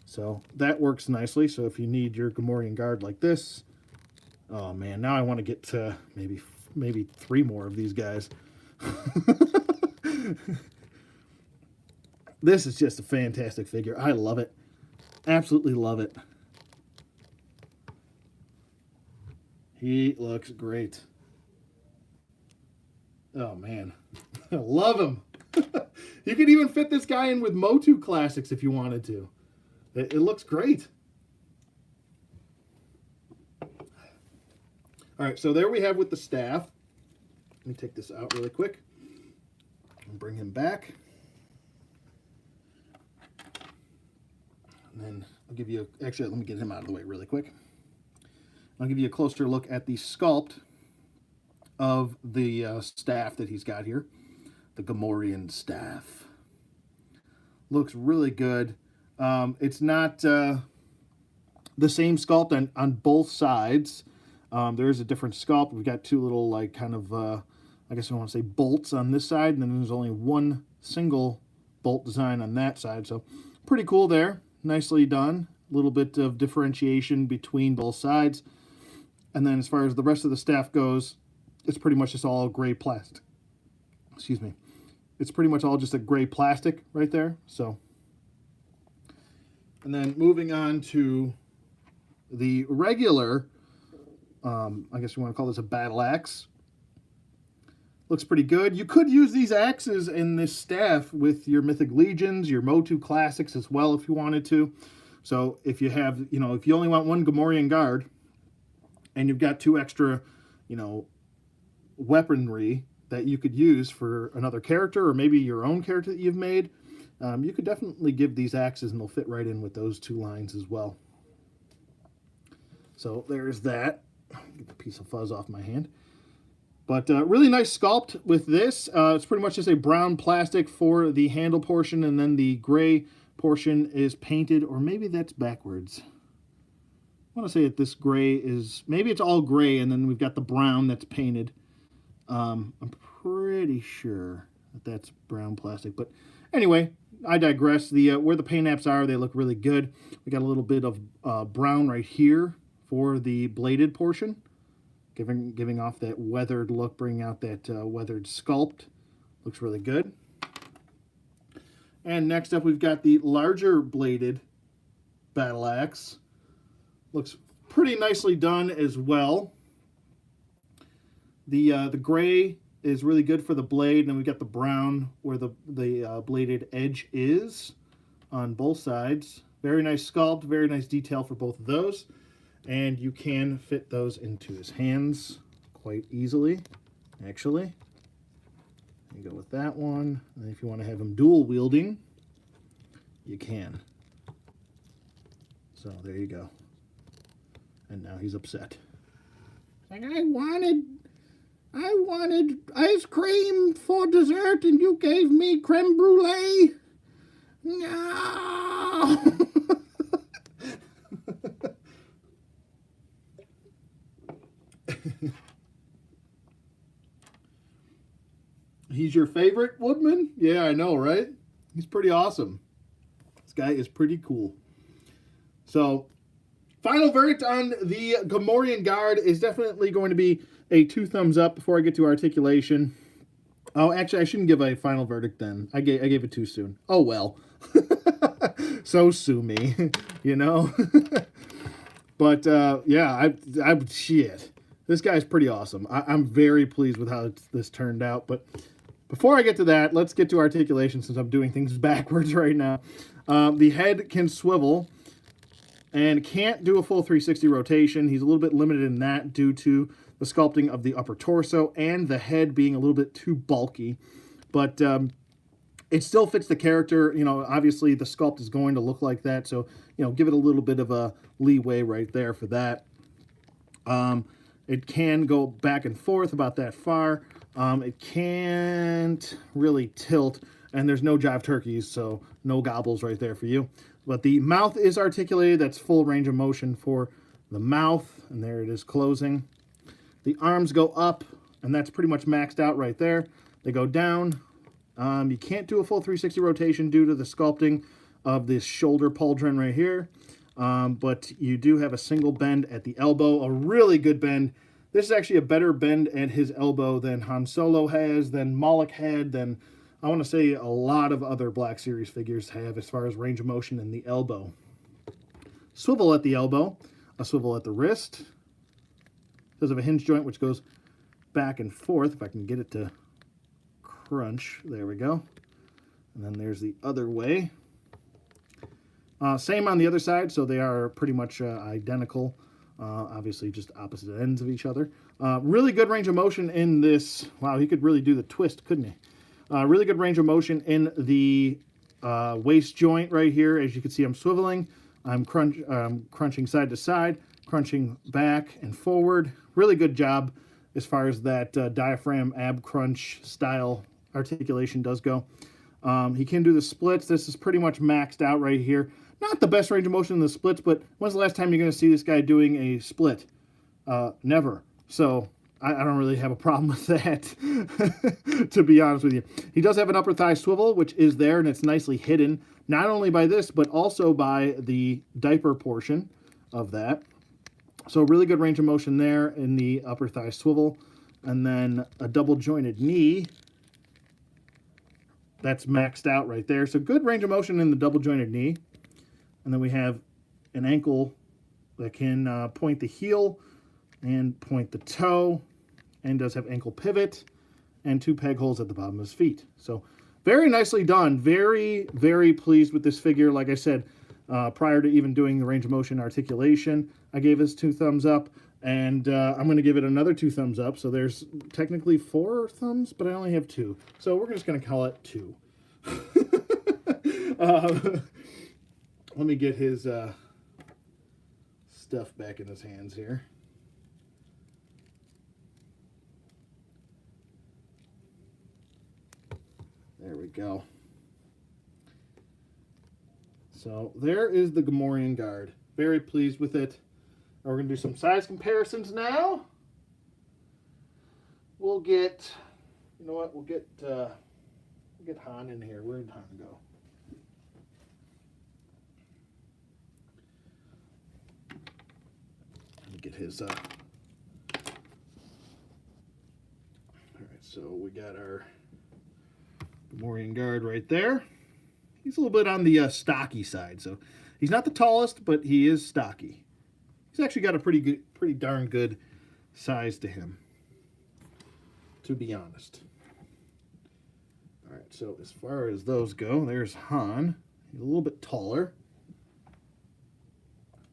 So that works nicely. So if you need your Gamorrean Guard like this, oh man, now I want to get to maybe 3 more of these guys. This is just a fantastic figure. I love it. Absolutely love it. He looks great. Oh man, I love him. You could even fit this guy in with Motu Classics if you wanted to. It looks great. All right, so there we have with the staff. Let me take this out really quick and bring him back. And then I'll give you, actually, let me get him out of the way really quick. I'll give you a closer look at the sculpt of the staff that he's got here. The Gamorrean staff. Looks really good. It's not the same sculpt on both sides. There is a different sculpt. We've got 2 little, like, kind of, I guess I want to say bolts on this side, and then there's only 1 single bolt design on that side. So pretty cool there. Nicely done. A little bit of differentiation between both sides. And then as far as the rest of the staff goes, it's pretty much just all gray plastic. Excuse me. It's pretty much all just a gray plastic right there. So, and then moving on to the regular, I guess you want to call this a battle axe. Looks pretty good. You could use these axes in this staff with your Mythic Legions, your Motu Classics as well if you wanted to. So if you have, if you only want 1 Gamorrean Guard and you've got 2 extra, weaponry that you could use for another character, or maybe your own character that you've made, you could definitely give these axes and they'll fit right in with those two lines as well. So there's that. Get the piece of fuzz off my hand. But really nice sculpt with this. It's pretty much just a brown plastic for the handle portion, and then the gray portion is painted, or maybe that's backwards. I want to say that this gray is, maybe it's all gray, and then we've got the brown that's painted. I'm pretty sure that that's brown plastic, but anyway, I digress. The where the paint apps are, they look really good. We got a little bit of brown right here for the bladed portion, giving off that weathered look, bringing out that weathered sculpt. Looks really good. And next up, we've got the larger bladed battle axe. Looks pretty nicely done as well. The gray is really good for the blade, and then we've got the brown where the bladed edge is on both sides. Very nice sculpt, very nice detail for both of those. And you can fit those into his hands quite easily, actually. You go with that one. And if you want to have him dual wielding, you can. So there you go. And now he's upset. Like, I wanted ice cream for dessert, and you gave me creme brulee. No. He's your favorite woodman? Yeah, I know, right? He's pretty awesome. This guy is pretty cool. So, final verdict on the Gamorrean Guard is definitely going to be a 2 thumbs up before I get to articulation. Oh, actually, I shouldn't give a final verdict then. I gave it too soon. Oh, well. So sue me, you know? But, yeah, shit. This guy's pretty awesome. I'm very pleased with how this turned out. But before I get to that, let's get to articulation since I'm doing things backwards right now. The head can swivel and can't do a full 360 rotation. He's a little bit limited in that due to the sculpting of the upper torso and the head being a little bit too bulky. But it still fits the character. You know, obviously the sculpt is going to look like that. So, you know, give it a little bit of a leeway right there for that. It can go back and forth about that far. It can't really tilt, and there's no jive turkeys, so no gobbles right there for you. But the mouth is articulated. That's full range of motion for the mouth, and there it is closing. The arms go up, and that's pretty much maxed out right there. They go down. You can't do a full 360 rotation due to the sculpting of this shoulder pauldron right here. But you do have a single bend at the elbow, a really good bend. This is actually a better bend at his elbow than Han Solo has, than Moloch had, than I want to say a lot of other Black Series figures have as far as range of motion in the elbow. Swivel at the elbow, a swivel at the wrist. Does have a hinge joint which goes back and forth, if I can get it to crunch. There we go. And then there's the other way. Same on the other side, so they are pretty much identical. Obviously, just opposite ends of each other. Really good range of motion in this. Wow, he could really do the twist, couldn't he? Really good range of motion in the waist joint right here. As you can see, I'm swiveling. I'm crunching side to side, crunching back and forward. Really good job as far as that diaphragm ab crunch style articulation does go. He can do the splits. This is pretty much maxed out right here. Not the best range of motion in the splits, but when's the last time you're going to see this guy doing a split? Never. So I don't really have a problem with that, to be honest with you. He does have an upper thigh swivel, which is there, and it's nicely hidden, not only by this, but also by the diaper portion of that. So really good range of motion there in the upper thigh swivel. And then a double jointed knee. That's maxed out right there. So good range of motion in the double jointed knee. And then we have an ankle that can point the heel and point the toe, and does have ankle pivot and 2 peg holes at the bottom of his feet. So very nicely done. Very, very pleased with this figure. Like I said, prior to even doing the range of motion articulation, I gave this 2 thumbs up. And I'm going to give it another 2 thumbs up. So there's technically 4 thumbs, but I only have 2. So we're just going to call it 2. Let me get his stuff back in his hands here. There we go. So there is the Gamorrean Guard. Very pleased with it. We're going to do some size comparisons now. We'll get, you know what, we'll get Han in here. Where did Han go? Let me get his, all right, so we got our Gamorrean Guard right there. He's a little bit on the stocky side, so he's not the tallest, but he is stocky. He's actually got a pretty darn good size to him, to be honest. All right, so as far as those go, there's Han. He's a little bit taller.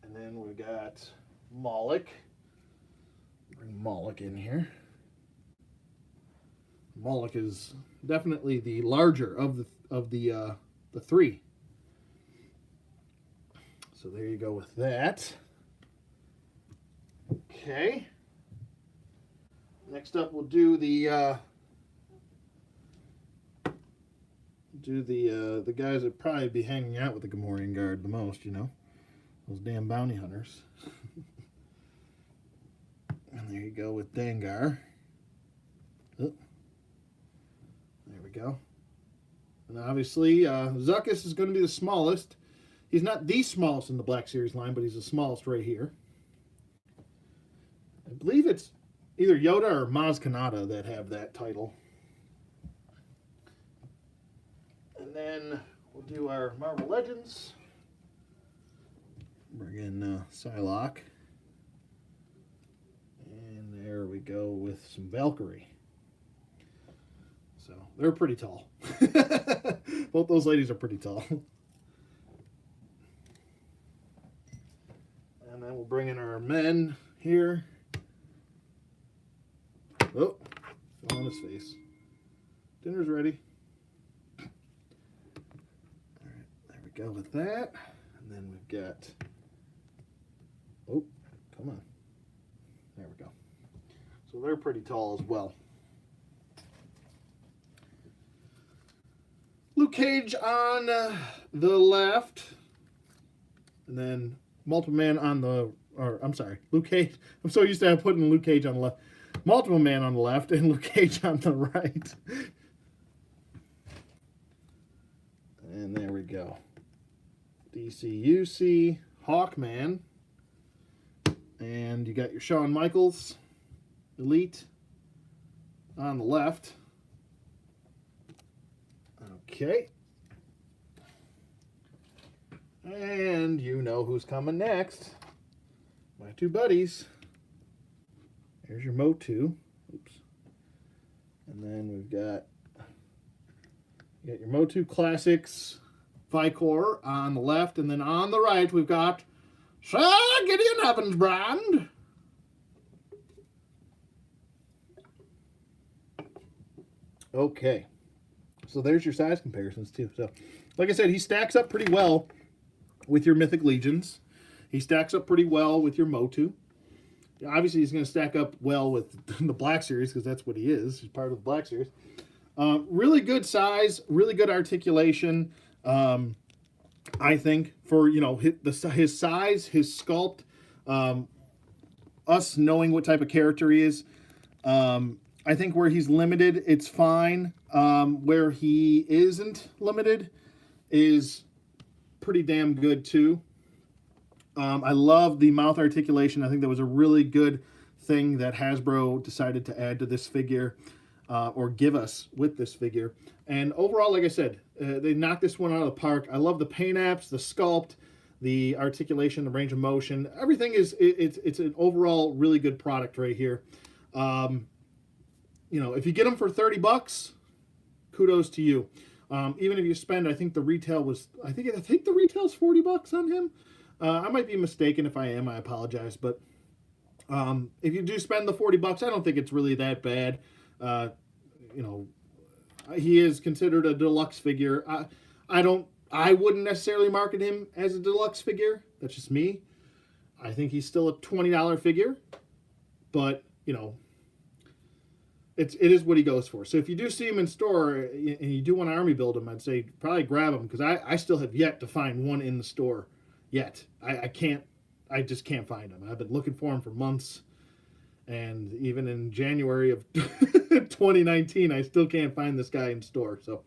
And then we've got Moloch. Bring Moloch in here. Moloch is definitely the larger of the 3. So there you go with that. Okay. Next up, we'll do the guys that probably be hanging out with the Gamorrean Guard the most, you know, those damn bounty hunters. And there you go with Dengar. Oh, there we go. And obviously, Zuckuss is going to be the smallest. He's not the smallest in the Black Series line, but he's the smallest right here. I believe it's either Yoda or Maz Kanata that have that title. And then we'll do our Marvel Legends. Bring in Psylocke. And there we go with some Valkyrie. So they're pretty tall. Both those ladies are pretty tall. And then we'll bring in our men here. Oh, fell on his face. Dinner's ready. All right, there we go with that. And then we've got, oh, come on. There we go. So they're pretty tall as well. Luke Cage on the left. And then Multiple Man on the, or I'm sorry, Luke Cage. I'm so used to putting Luke Cage on the left. Multiple Man on the left and Luke Cage on the right. And there we go. DCUC, Hawkman. And you got your Shawn Michaels, Elite, on the left. Okay. And you know who's coming next. My 2 buddies. There's your Motu. Oops. And then we've got, you got your Motu Classics Vicor on the left. And then on the right, we've got Sir Gideon Havensbrand. Okay. So there's your size comparisons too. So, like I said, he stacks up pretty well with your Mythic Legions. He stacks up pretty well with your Motu. Obviously, he's going to stack up well with the Black Series because that's what he is. He's part of the Black Series. Really good size, really good articulation. I think for, you know, his size, his sculpt, us knowing what type of character he is. I think where he's limited, it's fine. Where he isn't limited is pretty damn good too. I love the mouth articulation. I think that was a really good thing that Hasbro decided to add to this figure, or give us with this figure. And overall, like I said, they knocked this one out of the park. I love the paint apps, the sculpt, the articulation, the range of motion. Everything is, it's an overall really good product right here. You know, if you get them for $30, kudos to you. Even if you spend, I think the retail was, I think the retail's $40 on him. I might be mistaken. If I am, I apologize. But If you do spend the $40, I don't think it's really that bad. Uh, you know, he is considered a deluxe figure. I wouldn't necessarily market him as a deluxe figure. That's just me. I think he's still a $20 figure, but you know, it is what he goes for. So if you do see him in store and you do want to army build him, I'd say probably grab him, because I still have yet to find one in the store yet. I just can't find him. I've been looking for him for months, and even in January of 2019, I still can't find this guy in store. So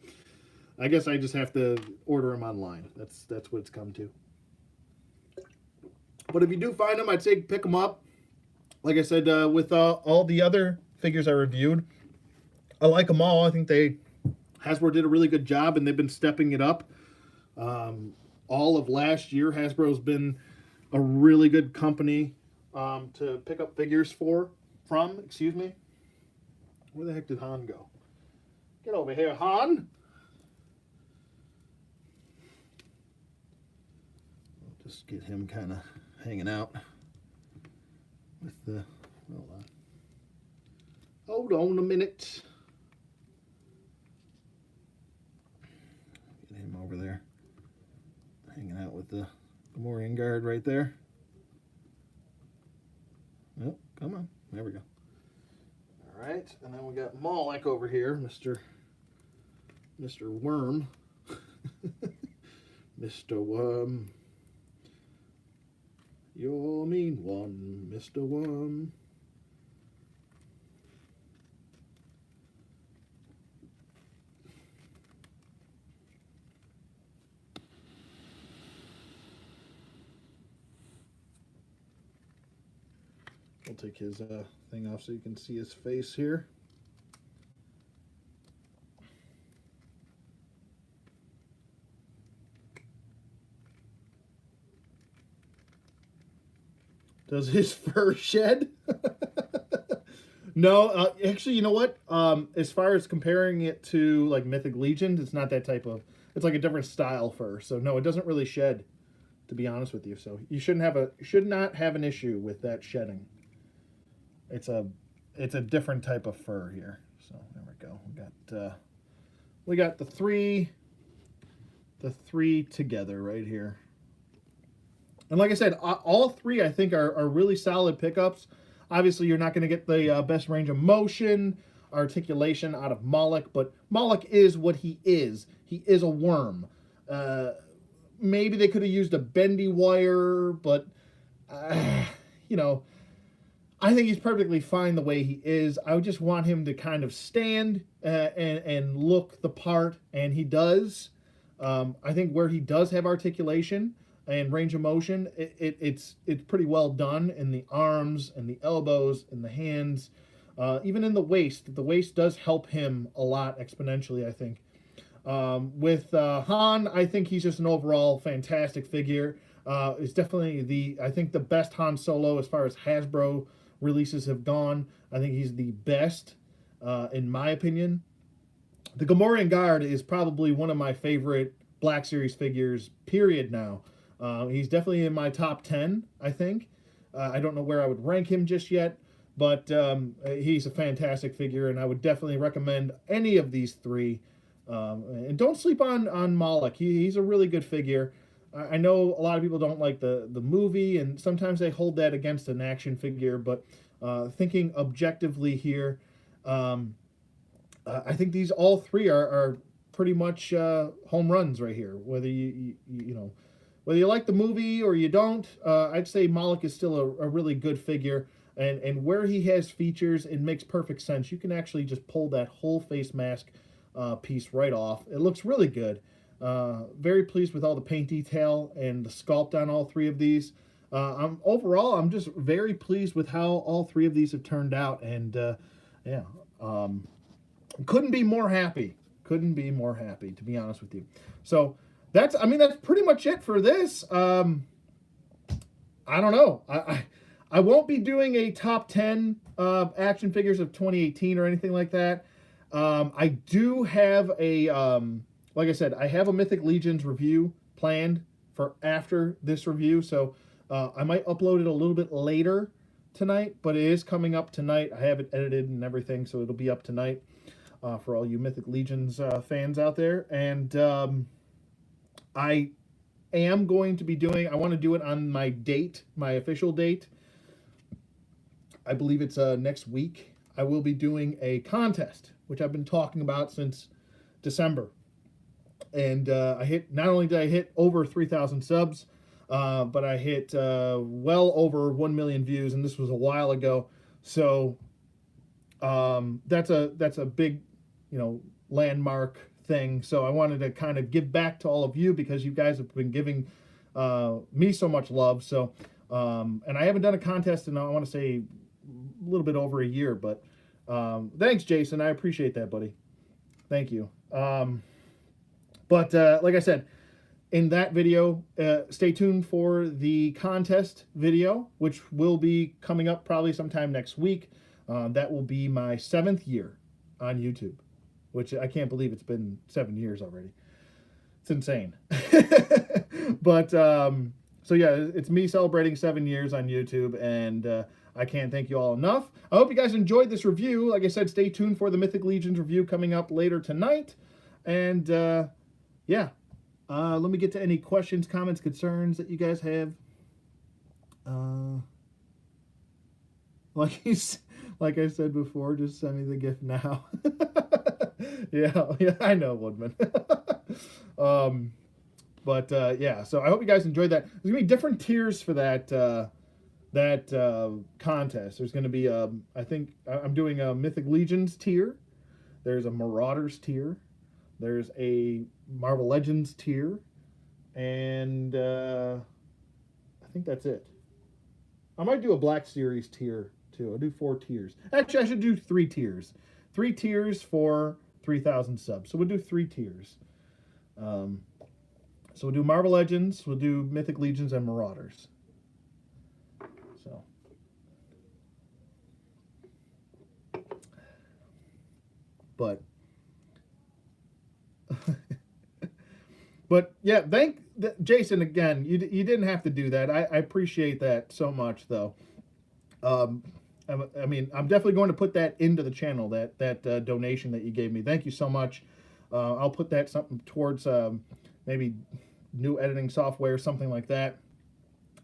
I guess I just have to order him online. That's what it's come to. But if you do find him, I'd say pick him up. Like I said, with all the other figures I reviewed, I like them all. I think Hasbro did a really good job, and they've been stepping it up. All of last year, Hasbro's been a really good company to pick up figures from. Excuse me. Where the heck did Han go? Get over here, Han. I'll just get him kind of hanging out with the. Hold on a minute. Get him over there, hanging out with the Gamorrean guard right there. Oh, come on. There we go. All right, and then we got Moloch over here, Mr. Worm. Mr. Worm. You're a mean one, Mr. Worm. I'll take his thing off so you can see his face here. Does his fur shed? No, actually, you know what? As far as comparing it to like Mythic Legions, it's not that type of. It's like a different style fur. So no, it doesn't really shed, to be honest with you. So you should not have an issue with that shedding. It's a different type of fur here. So there we go. We got the three together right here. And like I said, all three I think are really solid pickups. Obviously, you're not going to get the best range of motion, articulation out of Moloch, but Moloch is what he is. He is a worm. Maybe they could have used a bendy wire, but, you know, I think he's perfectly fine the way he is. I would just want him to kind of stand and look the part, and he does. I think where he does have articulation and range of motion, it's pretty well done in the arms and the elbows and the hands, even in the waist. The waist does help him a lot exponentially, I think. With Han, I think he's just an overall fantastic figure. It's definitely I think the best Han Solo as far as Hasbro releases have gone. I think he's the best, in my opinion. The Gamorrean Guard is probably one of my favorite Black Series figures, period, now. He's definitely in my top 10, I think. I don't know where I would rank him just yet, but he's a fantastic figure, and I would definitely recommend any of these three. And don't sleep on Moloch. He's a really good figure. I know a lot of people don't like the movie, and sometimes they hold that against an action figure, but thinking objectively here, I think these all three are pretty much home runs right here. Whether whether you like the movie or you don't, I'd say Moloch is still a really good figure. And where he has features, it makes perfect sense. You can actually just pull that whole face mask piece right off. It looks really good. Very pleased with all the paint detail and the sculpt on all three of these. Overall, I'm just very pleased with how all three of these have turned out. And couldn't be more happy. Couldn't be more happy, to be honest with you. So that's pretty much it for this. I don't know. I won't be doing a top 10 action figures of 2018 or anything like that. I do have like I said, I have a Mythic Legions review planned for after this review, so I might upload it a little bit later tonight, but it is coming up tonight. I have it edited and everything, so it'll be up tonight for all you Mythic Legions fans out there. And I am going to be doing, I want to do it on my date, my official date. I believe it's next week. I will be doing a contest, which I've been talking about since December. And I hit, not only did I hit over 3,000 subs, but I hit well over 1 million views, and this was a while ago. So that's a big, you know, landmark thing. So I wanted to kind of give back to all of you because you guys have been giving me so much love. So and I haven't done a contest in, I want to say, a little bit over a year, but thanks, Jason. I appreciate that, buddy. Thank you. But like I said, in that video, stay tuned for the contest video, which will be coming up probably sometime next week. That will be my 7th year on YouTube, which I can't believe it's been 7 years already. It's insane. But so yeah, it's me celebrating 7 years on YouTube, and I can't thank you all enough. I hope you guys enjoyed this review. Like I said, stay tuned for the Mythic Legions review coming up later tonight. And yeah, let me get to any questions, comments, concerns that you guys have. Like I said before, just send me the gift now. yeah, I know, Woodman. But yeah, so I hope you guys enjoyed that. There's gonna be different tiers for that contest. There's gonna be I think I'm doing a Mythic Legions tier. There's a Marauders tier. There's a Marvel Legends tier, and I think that's it. I might do a Black Series tier too. I'll do 4 tiers. Actually, I should do 3 tiers. 3 tiers for 3,000 subs. So we'll do 3 tiers. So we'll do Marvel Legends, we'll do Mythic Legions, and Marauders. So. But. But yeah, thank Jason again. You didn't have to do that. I appreciate that so much, though. I mean, I'm definitely going to put that into the channel. That donation that you gave me. Thank you so much. I'll put that something towards maybe new editing software, something like that.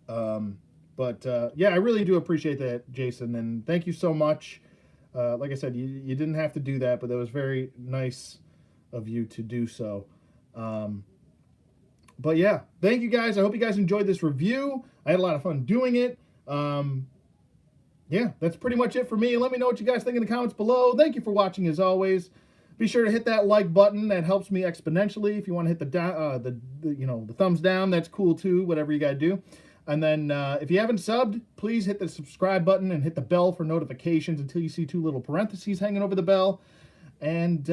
But yeah, I really do appreciate that, Jason, and thank you so much. Like I said, you didn't have to do that, but that was very nice of you to do so. But yeah, thank you guys. I hope you guys enjoyed this review. I had a lot of fun doing it. Yeah, that's pretty much it for me. Let me know what you guys think in the comments below. Thank you for watching as always. Be sure to hit that like button. That helps me exponentially. If you want to hit the thumbs down, that's cool too. Whatever you got to do. And then if you haven't subbed, please hit the subscribe button and hit the bell for notifications until you see 2 little parentheses hanging over the bell. And